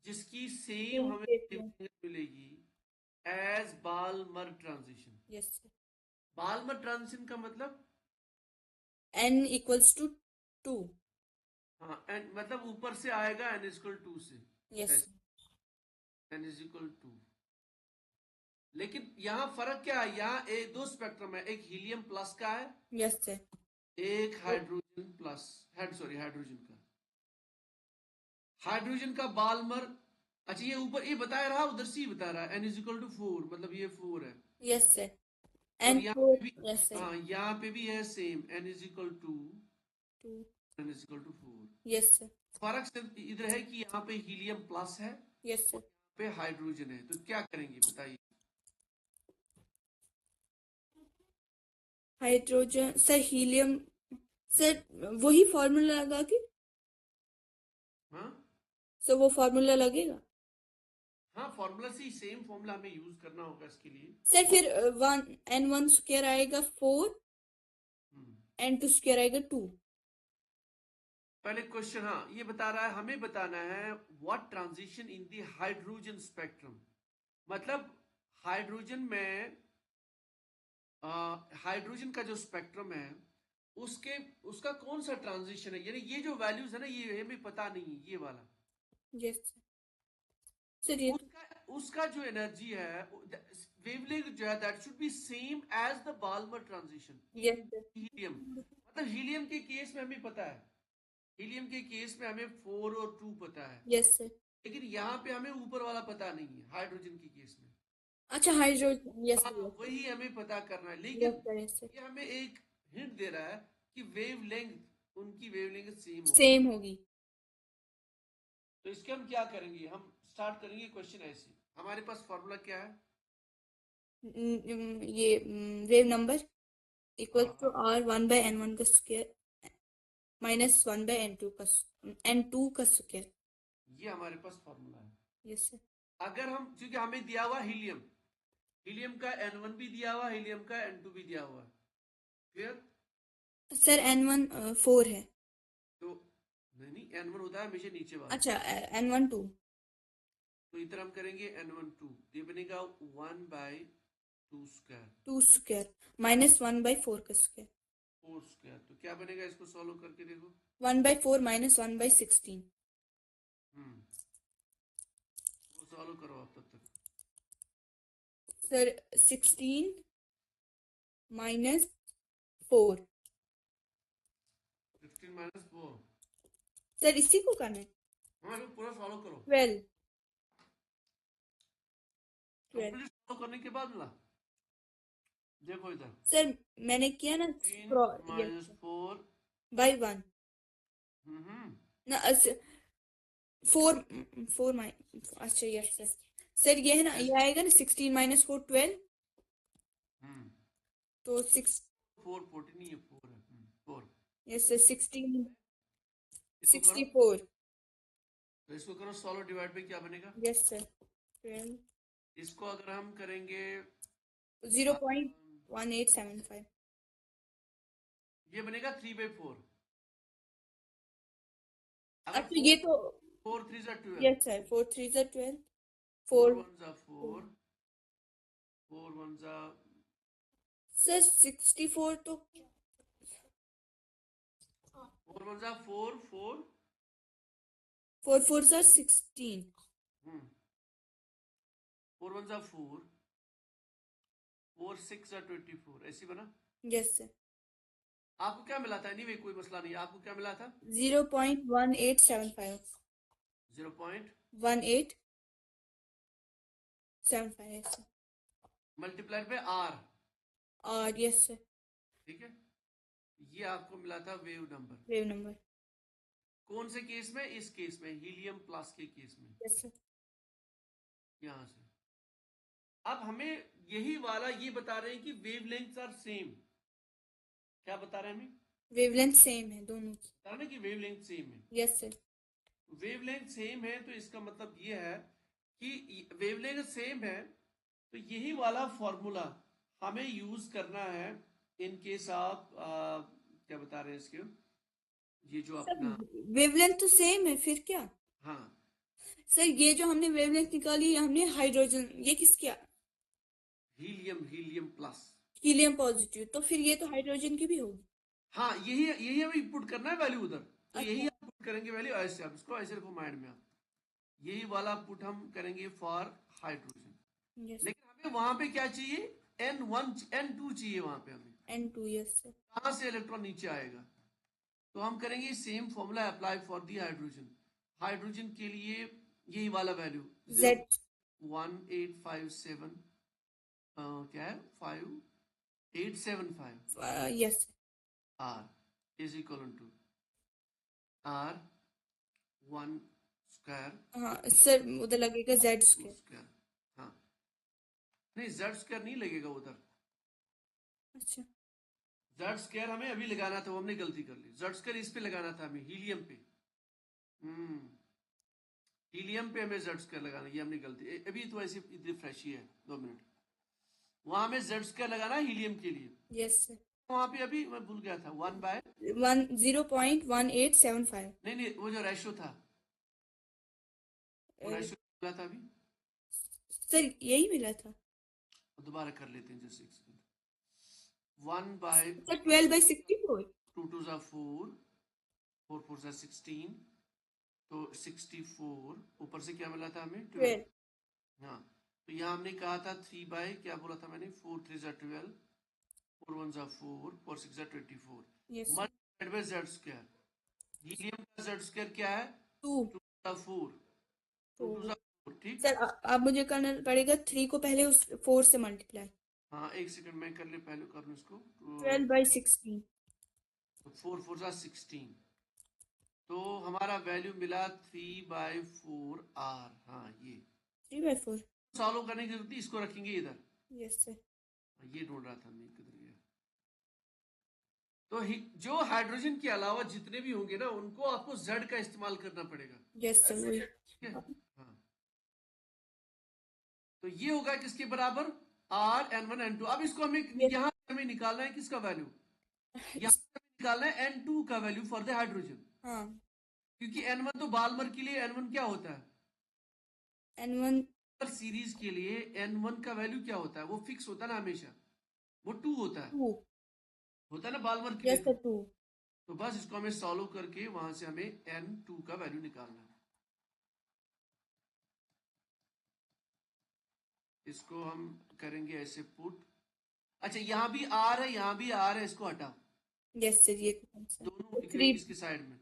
जिसकी सेम Same हमें wavelength. wavelength मिलेगी as Balmer transition. Yes sir. Balmer transition का मतलब, N equals to 2. हाँ, एन मतलब ऊपर से आएगा n इक्वल टू से, Yes sir. n is equal to. लेकिन यहाँ फर्क क्या है, यहाँ दो स्पेक्ट्रम है, एक हीलियम प्लस का है, Yes sir. एक हाइड्रोजन प्लस, सॉरी हाइड्रोजन का. हाइड्रोजन का बाल्मर, अच्छा ये ऊपर ये बता रहा, उधर से ही बता रहा है n इज इक्वल टू 4, मतलब ये 4 है. Yes sir. और And यहाँ 4. पे भी, Yes sir. हाँ यहाँ पे भी है same, n is equal to 2. n is equal to 4. Yes sir. फर्क सिर्फ इधर है कि यहाँ पे हीलियम प्लस है Yes और sir. यहाँ पे हाइड्रोजन है. तो क्या करेंगे बताइए? हाइड्रोजन सर हीलियम सर वही फॉर्मूला लगा के हाँ सर वो फॉर्मूला लगेगा. हाँ, फॉर्मूला से सेम फॉर्मूला हमें यूज करना होगा इसके लिए. सर फिर N1 स्क्वायर आएगा 4, हम्म. N2 स्क्वायर आएगा 2. पहले क्वेश्चन, हाँ ये बता रहा है, हमें बताना है what transition in the hydrogen spectrum. मतलब हाइड्रोजन में, हाइड्रोजन का जो स्पेक्ट्रम है उसके उसका कौन सा ट्रांजिशन है, यानी ये जो वैल्यूज है ना ये हमें पता नहीं है, ये वाला. यस सर ये उसका उसका जो एनर्जी है, वेवलेंथ जो है, that should be same as the Balmer transition. Yes sir. Helium, मतलब हीलियम के केस में हमें पता है, हीलियम के केस में हमें 4 और 2 पता है. Yes sir. लेकिन यहाँ पे हमें ऊपर वाला पता नहीं है हाइड्रोजन के केस में. अच्छा हाइड्रोजन. यस हाँ, सर. वही हमें पता करना है. यस लेकिन सर. Yes sir. ये हमें एक हिंट दे रहा है कि वेवलेंथ, उनकी वेवलेंथ सेम होगी. सेम होगी. तो इसके हम क्या करेंगे, हम स्टार्ट करेंगे क्वेश्चन ऐसे. हमारे पास फॉर्मूला क्या है? ये वेव नंबर इक्वल हाँ टू R 1/N1 का स्क्वायर माइनस 1/N2 का N2 का स्क्वायर. ये हमारे पास फॉर्मूला है. Yes sir. अगर हम, क्योंकि हमें दिया हुआ हीलियम, हीलियम का N1 भी दिया हुआ, हीलियम का N2 भी दिया हुआ, फिर सर N1 4 है. तो नहीं नहीं, N1 होता है हमेशा नीचे वाला. अच्छा N1 2. तो इधर हम करेंगे N1 2, ये बनेगा 1/2 स्क्वायर. 2 स्क्वायर माइनस 1/4 का स्क्वायर. 4 स्क्वायर. तो क्या बनेगा, इसको सॉल्व करके देखो. 1/4 माइनस 1/16. वो सॉल्व करो आप तब तक. Sir 16 minus 4. 16 माइनस 4. सर इसी को करना है. हाँ इसको पूरा सॉल्व करो. 12. कंप्लीट सॉल्व करने के बाद मिला. देखो इधर, सर मैंने किया ना 16 माइनस 4. बाय 1 ना 4 4 माइनस. अच्छा यस सर. सर ये है ना, ये आएगा ना 16 माइनस 4 12. तो 6. 4 14 नहीं है, 4 है. 4. यस सर 16 इसको करो, 64. तो इसको करो सॉल्व, डिवाइड पे क्या बनेगा? Yes sir 12. इसको अगर हम करेंगे 0.1875. ये बनेगा 3/4. अच्छा ये तो 4 3 जा 12. यस सर 4 3 जा 12. 4 4 1 जा 4, 4 1 जा सर 64 तो 4 1 जा 4 4. 4 4 जा 16. 4 1 जा 4, 4 6 जा 24. ऐसी बना. Yes sir. आपको क्या मिला था? एनीवे कोई मसला नहीं. आपको क्या मिला था? 0.1875. 1875. Yes sir. मल्टीप्लाइड पे R. और यस सर ठीक है, ये आपको मिला था वेव नंबर. Wave number. कौन से केस में? इस केस में, हीलियम प्लस के केस में. Yes sir. यहां से। अब हमें यही वाला ये बता रहे हैं कि वेवलेंथ्स आर सेम। क्या बता रहे हैं हमें? वेवलेंथ सेम है दोनों की। बता रहे हैं कि वेवलेंथ सेम है। Yes sir. वेवलेंथ सेम है तो इसका मतलब ये है कि वेवलेंथ सेम है, तो यही वाला फॉर्मूला हमें यूज करना है इन केस ऑफ क्या बता रहे हैं इसके, ये जो सर अपना, वेवलेंथ तो सेम है फिर क्या? हाँ, सर ये जो हमने वेवलेंथ निकाली हमने हाइड्रोजन, ये किसकी? Helium, helium plus. Helium positive, तो फिर ये तो हाइड्रोजन की भी होगी। हाँ, यही यही हमें पुट करना है वैल्यू उधर, तो यही अच्छा। हम पुट करेंगे वैल्यू ऐसे, आप इसको ऐसे रखो माइंड में आप, यही वाला पुट हम करेंगे फॉर हाइड्रोजन। यस। लेकिन हमें वहां पे क्या चाहिए? N1 N2 चाहिए वहां पे हमें। N2। Yes sir. कहां से इलेक्ट्रॉन नीचे आएगा? तो हम करेंगे same formula apply for the hydrogen. Hydrogen के लिए यही वाला वैल्यू Z। 01857, क्या है, 5875 yes. R is equal to R 1 square हाँ सर उधर लगेगा Z 2 स्क्वायर। स्क्वायर। हाँ, नहीं, Z स्क्वायर नहीं लगेगा उधर। अच्छा। Z स्क्वायर हमें अभी लगाना था, वो हमने गलती कर ली। Z स्क्वायर इस पे लगाना था हमें, हीलियम पे। हम्म, हीलियम पे हमें Z स्क्वायर लगाना, ये हमने गलती, अभी तो ऐसे इतनी फ्रेश ही है, 2 मिनट। वहां हमें Z स्क्वायर लगाना है हीलियम के लिए। Yes sir. वहां पे अभी मैं भूल गया था, 1 बाय, 0.1875। नहीं नहीं, वो जो रेशियो था, वो रेशियो बोला था अभी। सर यही मिला था। दोबारा कर लेते हैं जैसे 1 बाय सर 12/64। 2 टू ज़ा 4, 4 4 ज़ा 16, तो 64, ऊपर से क्या मिला था हमें? 12। 12। हाँ, तो यहाँ हमने कहा था 3 बाय, क्या बोला था मैंने, 4 3 ज़ा 12, 4 1 ज़ा 4, 4 6 ज़ा 24, yes sir. Multiplied by Z square. Helium का Z स्क्वायर क्या है? 2। 2 ज़ा 4, 2 2 तो ज़ा 4, ठीक। सर अब मुझे करना पड़ेगा 3 को पहले उस 4 से मल्टीप्लाई। हाँ, एक सेकंड में कर ले, पहले कर लो इसको। 12/16। 4 4 ज़ा 16, तो हमारा वैल्यू मिला 3/4 R। हाँ, ये 3/4। सॉल्व करने की जरूरत नहीं, इसको रखेंगे इधर। Yes sir. ये ढूंढ रहा था मैं, किधर गया। तो जो हाइड्रोजन के अलावा जितने भी होंगे ना, उनको आपको Z का इस्तेमाल करना पड़ेगा। यस सर वही। ठीक है, हाँ। तो ये होगा किसके बराबर? R N1 N2। अब इसको हमें यस। यहां हमें निकालना है किसका वैल्यू? यहां हमें निकालना है N2 का वैल्यू फॉर द हाइड्रोजन। हाँ। क्योंकि N1 तो बालमर के लिए N1 क्या होता है? N1। सीरीज के लिए N1 का वैल्यू क्या होता है? वो फिक्स होता है ना हमेशा, वो 2 होता है। 2। होता है ना बालमर के लिए यस 2। सर 2। तो बस इसको हमें सॉल्व करके वहां से हमें N2 का वैल्यू निकालना है। इसको हम करेंगे ऐसे पुट। अच्छा, यहां भी R है, यहां भी R है, इसको हटाओ, यस सर ये कौन सा? दोनों लिखेंगे 3। इसके साइड में।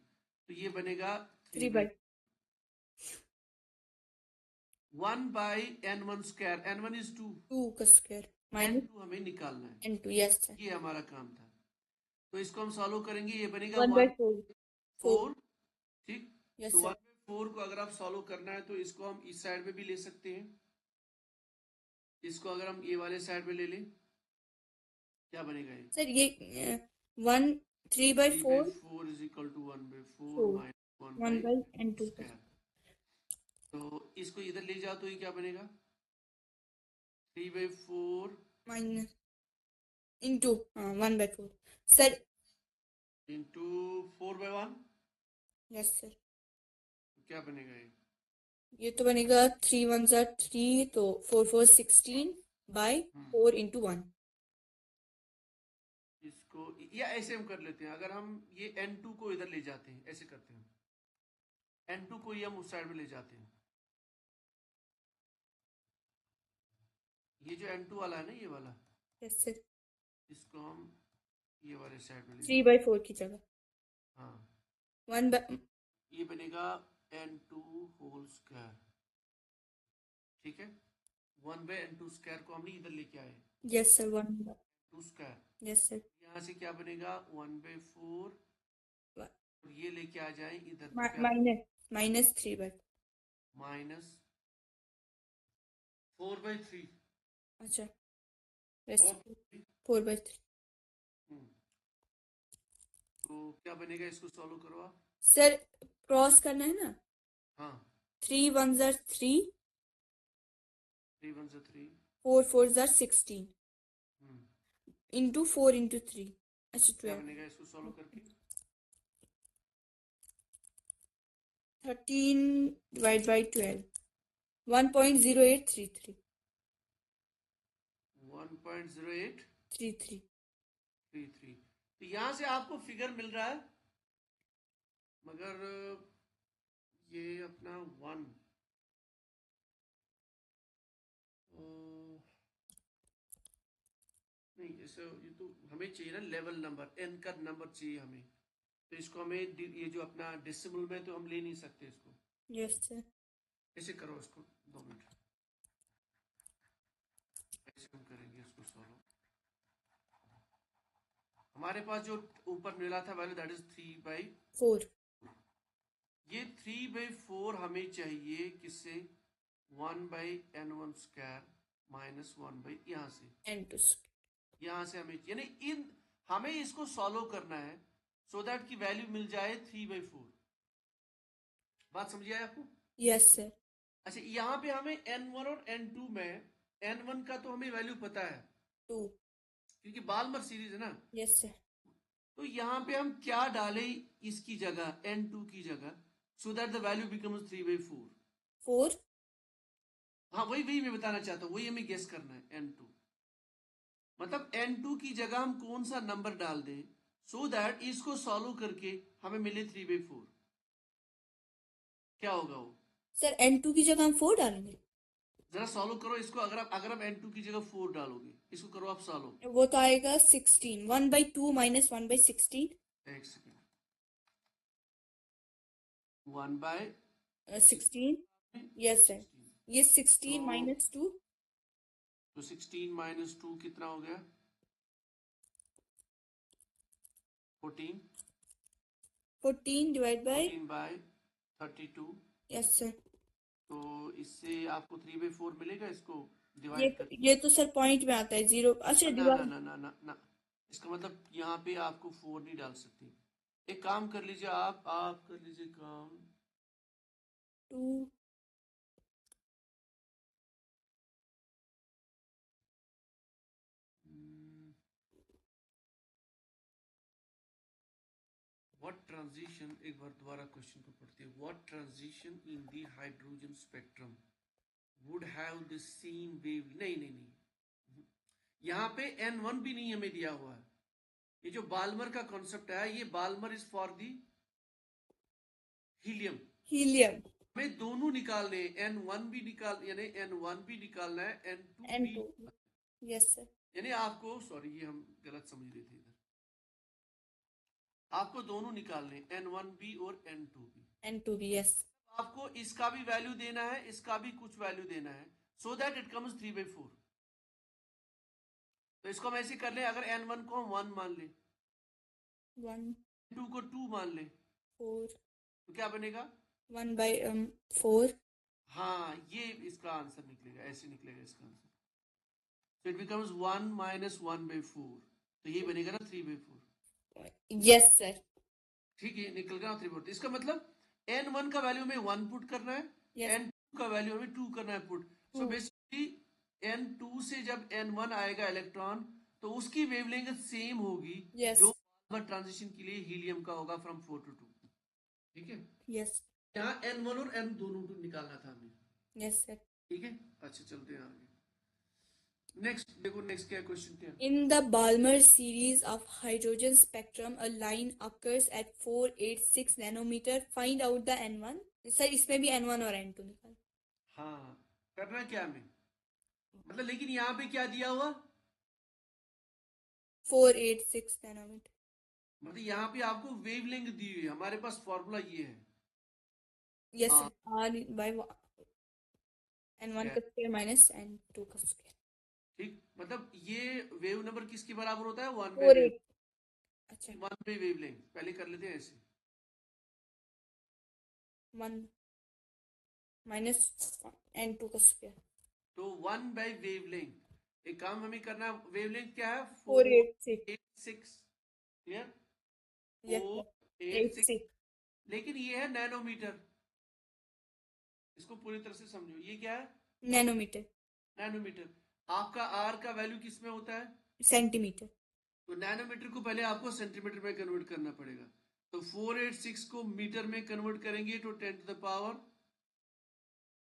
तो ये बनेगा 3 3 by by 1 by N1 square. N1 is 2, 2 का स्क्वायर माइनस N2 हमें निकालना है। N2। Yes sir. ये हमारा काम था। तो इसको हम सॉल्व करेंगे, ये बनेगा 1/4। 4। 1/4, ठीक। यस तो सर। 1/4 को अगर आप सॉल्व करना है तो इसको हम इस साइड में भी ले सकते हैं। इसको अगर हम ये वाले साइड में ले लें, क्या बनेगा ये? सर ये 1 3/4 3/4 is equal to 1/4 4। Minus 1 1 by by N2 का स्क्वायर। तो इसको इधर ले जाओ तो ये क्या बनेगा? 3/4 minus into 1/4 sir. Into 4/1, yes sir. क्या बनेगा ये? ये तो बनेगा 3 1 ज़ा 3, तो 4 4 16 बाई 4 इंटू 1। इसको या ऐसे हम कर लेते हैं, अगर हम ये N2 को इधर ले जाते हैं, ऐसे करते हैं, N2 को ये हम उस साइड में ले जाते हैं। ये जो N2 वाला है ना, ये वाला, यस सर। इसको हम ये वाले साइड में ले 3/4 जाते की जगह हैं। हाँ, 1 बाई। ये बनेगा N2 होल स्क्वायर, ठीक है। 1/N2 स्क्वायर को हमने इधर लेके आए, yes sir 1। 2 square. Yes sir. यहाँ से क्या बनेगा? 1/4, और ये लेके आ जाए इधर, तो क्या? Minus minus 3/4। माइनस 4/3 अच्छा, और रेस्ट 4/3। तो क्या बनेगा, इसको सॉल्व करो आप। सर क्रॉस करना है ना, हाँ, 3 1s are 3, 3 1 से 3। 4 4s are 16 hmm, into 4 into 3, अच्छा क्या 12, बनेगा इसको सॉल्व करके? 13 divided by 12, 1.0833 1.0833। 33। तो यहाँ से आपको फिगर मिल रहा है, मगर ये अपना 1 नहीं, ऐसे ये तो हमें चाहिए ना लेवल नंबर, n का नंबर चाहिए हमें। तो इसको हमें ये जो अपना डेसिमल में तो हम ले नहीं सकते इसको। Yes sir. ऐसे करो इसको, 2 मिनट, ऐसे हम करेंगे इसको सॉल्व। हमारे पास जो ऊपर मिला था वैल्यू दैट इज 3/4। 4 ये 3/4 हमें चाहिए किससे? 1/n1² माइनस 1 यहाँ से, and 2 यहाँ से हमें यानी इन हमें इसको सॉल्व करना है सो दैट की वैल्यू मिल जाए 3/4। बात समझ आए आपको? Yes sir. अच्छा, यहाँ पे हमें n1 और n2 में n1 का तो हमें वैल्यू पता है 2, क्योंकि बाल्मर सीरीज है ना। Yes sir. तो यहाँ पे हम क्या डालें इसकी जगह, n2 की जगह, so that the value becomes 3/4। 4 हाँ, वही वही मैं बताना चाहता हूँ, वही हमें गेस करना है। n2 मतलब n2 की जगह हम कौन सा नंबर डाल दें सो दैट इसको सॉल्व करके हमें मिले 3/4। क्या होगा वो? सर n2 की जगह हम 4 डालेंगे। जरा सॉल्व करो इसको। अगर आप n2 की जगह 4 डालोगे, इसको करो आप सॉल्व। वो तो आएगा 16, 1/2 minus 1/16, एक सेकेंड, 1/16। 16, yes sir. ये 16 minus 2, तो 16 - 2 कितना हो गया? 14। 14 divided by, 14/32। Yes sir. तो इससे आपको 3/4 मिलेगा, इसको ये डिवाइड कर। ये तो सर पॉइंट में आता है 0, अच्छा ना ना डिवाइड ना ना ना ना, इसका मतलब यहाँ पे आपको 4 नहीं डाल सकती। एक काम कर लीजिए, आप कर लीजिए काम। 2, व्हाट ट्रांजिशन, एक बार दोबारा क्वेश्चन को पढ़ते हैं। What transition in the hydrogen spectrum would have the same wave, नहीं नहीं नहीं, यहाँ पे n1 भी नहीं हमें दिया हुआ है। ये जो बाल्मर का कॉन्सेप्ट है, ये Balmer is for the helium. Helium हमें दोनों निकालने हैं, n1 भी निकाल यानी n1 भी निकालना है, n2 भी। n2, yes sir. यानी आपको, सॉरी ये हम गलत समझ रहे थे, इधर आपको दोनों निकालने, n1 भी और n2 भी। n2 भी, यस। आपको इसका भी वैल्यू देना है, इसका भी कुछ वैल्यू देना है, सो दैट इट कम्स 3/4। तो इसको हम ऐसे कर ले, अगर n1 को हम 1 मान ले, 1 n2 को 2 मान ले, 4, तो क्या बनेगा? 1/4, हाँ, ये इसका आंसर निकलेगा, ऐसे निकलेगा इसका आंसर। तो इट बिकम्स 1 - 1/4। तो ये बनेगा ना 3/4। Yes sir. ठीक है, निकल गया 3/4। इसका मतलब n1 का वैल्यू हमें 1 पुट करना है, यस n2 का वैल्यू हमें 2 करना है पुट। सो 2, बेसिकली n2 से जब n1 आएगा इलेक्ट्रॉन, तो उसकी वेवलेंथ सेम होगी यस जो ट्रांजिशन के लिए हीलियम का होगा, फ्रॉम 4 to 2। ठीक है, यस यहाँ n1 और n दोनों निकालना था हमें। Yes sir. ठीक है, अच्छा चलते हैं आगे। नेक्स्ट देखो, नेक्स्ट क्या क्वेश्चन क्या? In the Balmer series of hydrogen spectrum, a line occurs at 486 nanometer. Find out the n1. Sir इसमें भी n1 और n2 निकाल। हाँ, करना क्या हमें, मतलब लेकिन यहाँ पे क्या दिया हुआ? 486 nanometer. मतलब यहाँ पे आपको वेवलेंथ दी हुई है, हमारे पास फॉर्मूला ये है। Yes हाँ, sir. R by n1 क्या? का square minus n2 का square. ठीक, मतलब ये वेव नंबर किसके बराबर होता है? 1 बाई 4 वेव, 8, अच्छा 1 बाई वेवलेंथ। पहले कर लेते हैं ऐसे। 1 minus n2 का square. तो 1/वेवलेंथ। एक काम हमें करना है, वेवलेंथ क्या है? 486 486। क्लियर? yes sir 486। 86 लेकिन ये है नैनोमीटर, इसको पूरी तरह से समझो। ये क्या है? Nanometre nanometre. आपका आर का वैल्यू किस में होता है? सेंटीमीटर तो नैनोमीटर को पहले आपको सेंटीमीटर में कन्वर्ट करना पड़ेगा। तो 486 को मीटर में कन्वर्ट करेंगे तो 10 to the power,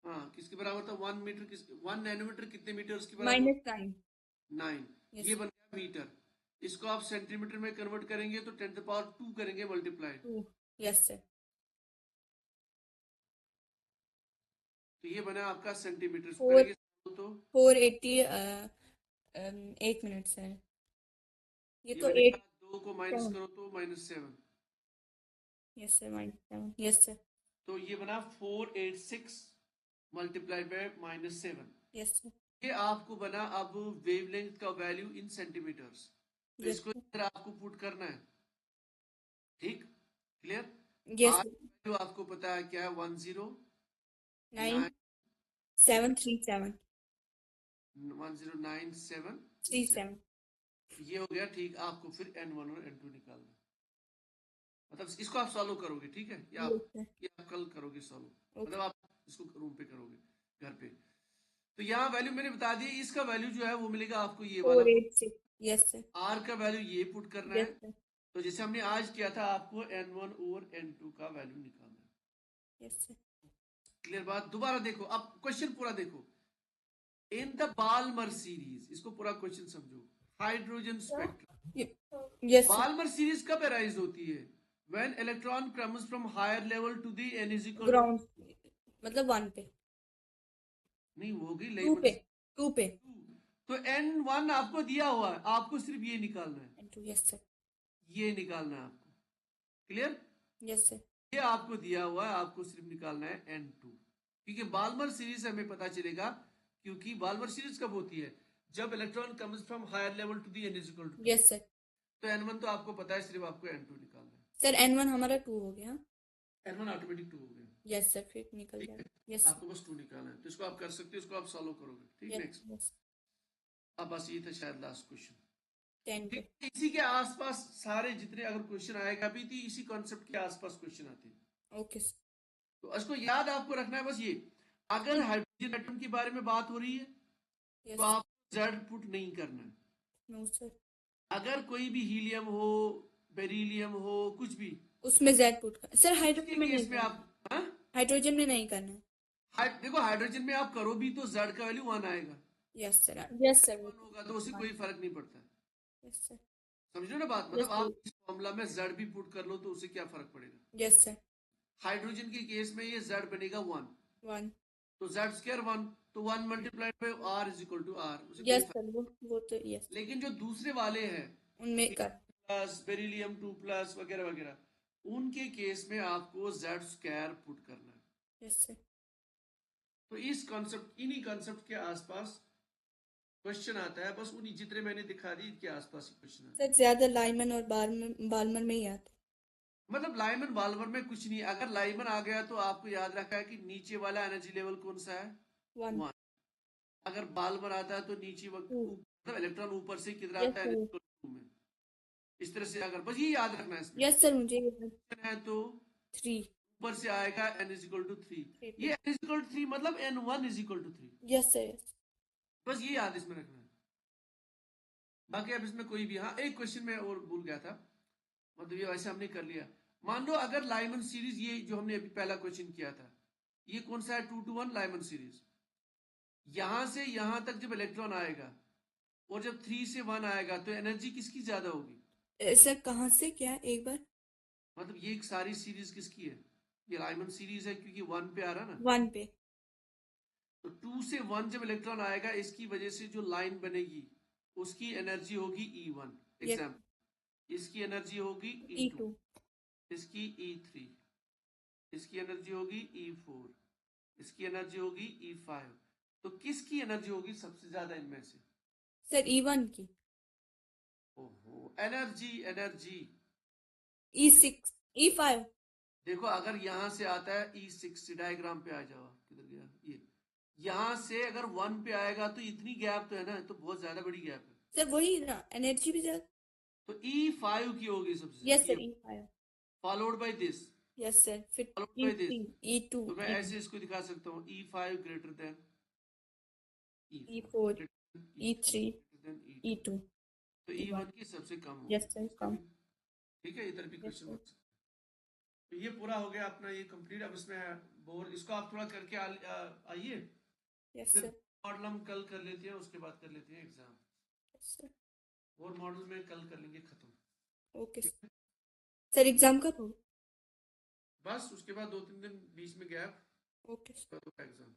हाँ, किसके बराबर था? 1 मीटर। किस 1 नैनोमीटर कितने मीटर के बराबर? -9 9। yes ये बन गया मीटर। इसको आप सेंटीमीटर में कन्वर्ट करेंगे तो 10 to the power 2 करेंगे मल्टीप्लाई। 2 yes sir तो ये बना आपका सेंटीमीटर। इसको 4 करेंगे तो 480 एक मिनट सर ये ये तो बनेगा, 8 2 को माइनस 7 करो तो -7। yes sir -7 yes sir तो ये बना 486 मल्टीप्लाई बाय -7। yes sir ये आपको बना अब वेवलेंथ का वैल्यू इन सेंटीमीटर्स। तो yes इसको sir इधर आपको पुट करना है। ठीक? Clear? yes R sir value आपको पता है क्या है? 9 1097 737 1097। 37 ये हो गया। ठीक, आपको फिर n1 और n2 निकालना है। मतलब इसको आप सॉल्व करोगे, ठीक है? yes sir ये आप कल करोगे सॉल्व, मतलब okay आप इसको रूम पे करोगे, घर पे। तो यहाँ वैल्यू मैंने बता दी। इसका वैल्यू जो है वो मिलेगा आपको ये वाला। 486 yes sir आर का वैल्यू ये पुट करना yes है। sir तो जैसे हमने आज किया था, आपको n1 और n2 का वैल्यू निकालना है। yes sir क्लियर बात? दोबारा देखो, अब क्वेश्चन पूरा देखो। इन द बाल्मर सीरीज, इसको पूरा क्वेश्चन समझो। Hydrogen spectrum. yes sir Balmer series कब अराइज होती है? When electron comes from higher level to the n is equal to, ground मतलब 1 पे नहीं होगी 2 लेमन पे 2 पे 2। तो n1 आपको दिया हुआ है, आपको सिर्फ ये निकालना है। and 2 yes sir ये निकालना है आपको। क्लियर? yes sir ये आपको दिया हुआ है, आपको सिर्फ निकालना है n2। क्योंकि बाल्मर सीरीज हमें पता चलेगा, क्योंकि बाल्मर सीरीज कब होती है? जब electron comes from higher level to the n is equal to 2। yes sir तो n1 तो आपको पता है, सिर्फ आपको n2 निकालना है। सर n1 हमारा 2 हो गया n1 ऑटोमेटिक 2 हो गया। yes sir फिर निकल ठीक है? जाएगा yes sir आपको बस 2 निकालना है। तो इसको आप कर सकते हो, इसको आप सॉल्व करोगे। ठीक, yes नेक्स्ट। yes अब बस ये था शायद लास्ट क्वेश्चन। 10 ठीक पे है? इसी के आसपास सारे जितने अगर क्वेश्चन आएगा भी, तो इसी कॉन्सेप्ट के आसपास क्वेश्चन आते हैं। okay sir तो इसको याद आपको रखना है बस ये। अगर हाइड्रोजन एटम के बारे में बात हो रही है तो yes आप जेड पुट नहीं करना है। no sir अगर कोई भी हीलियम हो, बेरिलियम हो, कुछ भी, उसमें z पुट कर सर उसके हाइड्रोजन में नहीं केस में करना आप, हाँ? हाइड्रोजन में नहीं करना देखो, हाइड्रोजन में आप करो भी तो जेड का वैल्यू 1 आएगा। yes sir yes sir 1 होगा तो उससे कोई फर्क नहीं पड़ता। yes sir समझ रहे हो ना बात? yes मतलब sir आप इस फॉर्मूला में जेड भी पुट कर लो तो उससे क्या फर्क पड़ेगा? yes sir हाइड्रोजन के केस में ये जेड बनेगा 1। 1 तो जेड स्क्वायर 1, तो 1 multiplied by R is equal to R, उसे कोई yes फर्क। sir वो तो yes लेकिन जो दूसरे वाले हैं, उनमें कर प्लस, बेरिलियम 2+ वगैरह वगैरह, उनके केस में आपको जेड स्क्वायर पुट करना है। yes sir तो इस कॉन्सेप्ट, इन्हीं कॉन्सेप्ट के आसपास क्वेश्चन आता है। बस उन्हीं जितने मैंने दिखा दी, इनके आसपास ही क्वेश्चन आता सर ज्यादा लाइमन और बालमर में ही आता है। मतलब लाइमन बाल्मर में कुछ नहीं। अगर लाइमन आ गया तो आपको याद रखा है कि नीचे वाला एनर्जी लेवल कौन सा है? 1 1। अगर बाल्मर आता है तो नीचे 2 मतलब इलेक्ट्रॉन ऊपर से किधर yes आता है? sir एनर्जी 2 में। इस तरह से अगर, बस ये याद रखना है इसमें। yes sir मुझे ये है तो 3 ऊपर से आएगा n इज इक्वल टू 3। 3 ये n इज इक्वल टू 3 मतलब n1 is equal to 3। yes sir yes बस ये याद इसमें रखना है। बाकी अब इसमें कोई भी, हाँ, एक क्वेश्चन में और भूल गया था, मतलब ये वैसे हमने कर लिया। मान लो अगर लाइमन सीरीज, ये जो हमने अभी पहला क्वेश्चन किया था, ये कौन सा है? 2 to 1 लाइमन सीरीज। यहां से यहां तक जब इलेक्ट्रॉन आएगा और जब 3 से 1 आएगा तो एनर्जी किसकी ज्यादा होगी? सर कहाँ से क्या एक बार मतलब ये एक सारी सीरीज किसकी है? ये लाइमन सीरीज है, क्योंकि 1 पे आ रहा ना। 1 पे तो 2 से 1 जब इलेक्ट्रॉन आएगा, इसकी वजह से जो लाइन बनेगी उसकी एनर्जी होगी E1। yes एग्जाम्पल, इसकी एनर्जी होगी E2, E2 इसकी E3, इसकी एनर्जी होगी E4, इसकी एनर्जी होगी E5। तो किसकी एनर्जी होगी सबसे ज्यादा इनमें से? सर E1 की ओहो, एनर्जी एनर्जी। E6 E5 देखो, अगर यहां से आता है E6, डायग्राम पे आ जाओ, किधर गया ये? यहाँ से अगर 1 पे आएगा तो इतनी गैप तो है ना, तो बहुत ज्यादा बड़ी गैप है। सर वही ना, एनर्जी भी ज्यादा। तो E5 की होगी सबसे, yes sir, E5। Followed by this, yes sir, फिर followed by this. E3, E2, तो मैं ऐसे इसको दिखा सकता हूँ, E5 greater than E4, E4, greater than E3, E4, greater than E2। E2, तो E1। E1 की सबसे कम यस होगी, सर, इसका कम। भी। ठीक है, इधर भी यस क्वेश्चन सर। बन सकता है। तो ये पूरा हो गया अपना, ये कंप्लीट। अब इसमें बोर इसको आप थोड़ा करके आइए। यस फिर सर। मॉडल हम कल कर लेते हैं, उसके बाद कर लेते हैं एग्जाम। Yes sir. और मॉडल में कल कर लेंगे खत्म। ओके ठीक सर। है? सर एग्जाम कब होगा? बस उसके बाद 2-3 दिन बीच में गैप, ओके सर। उसके बाद एग्जाम।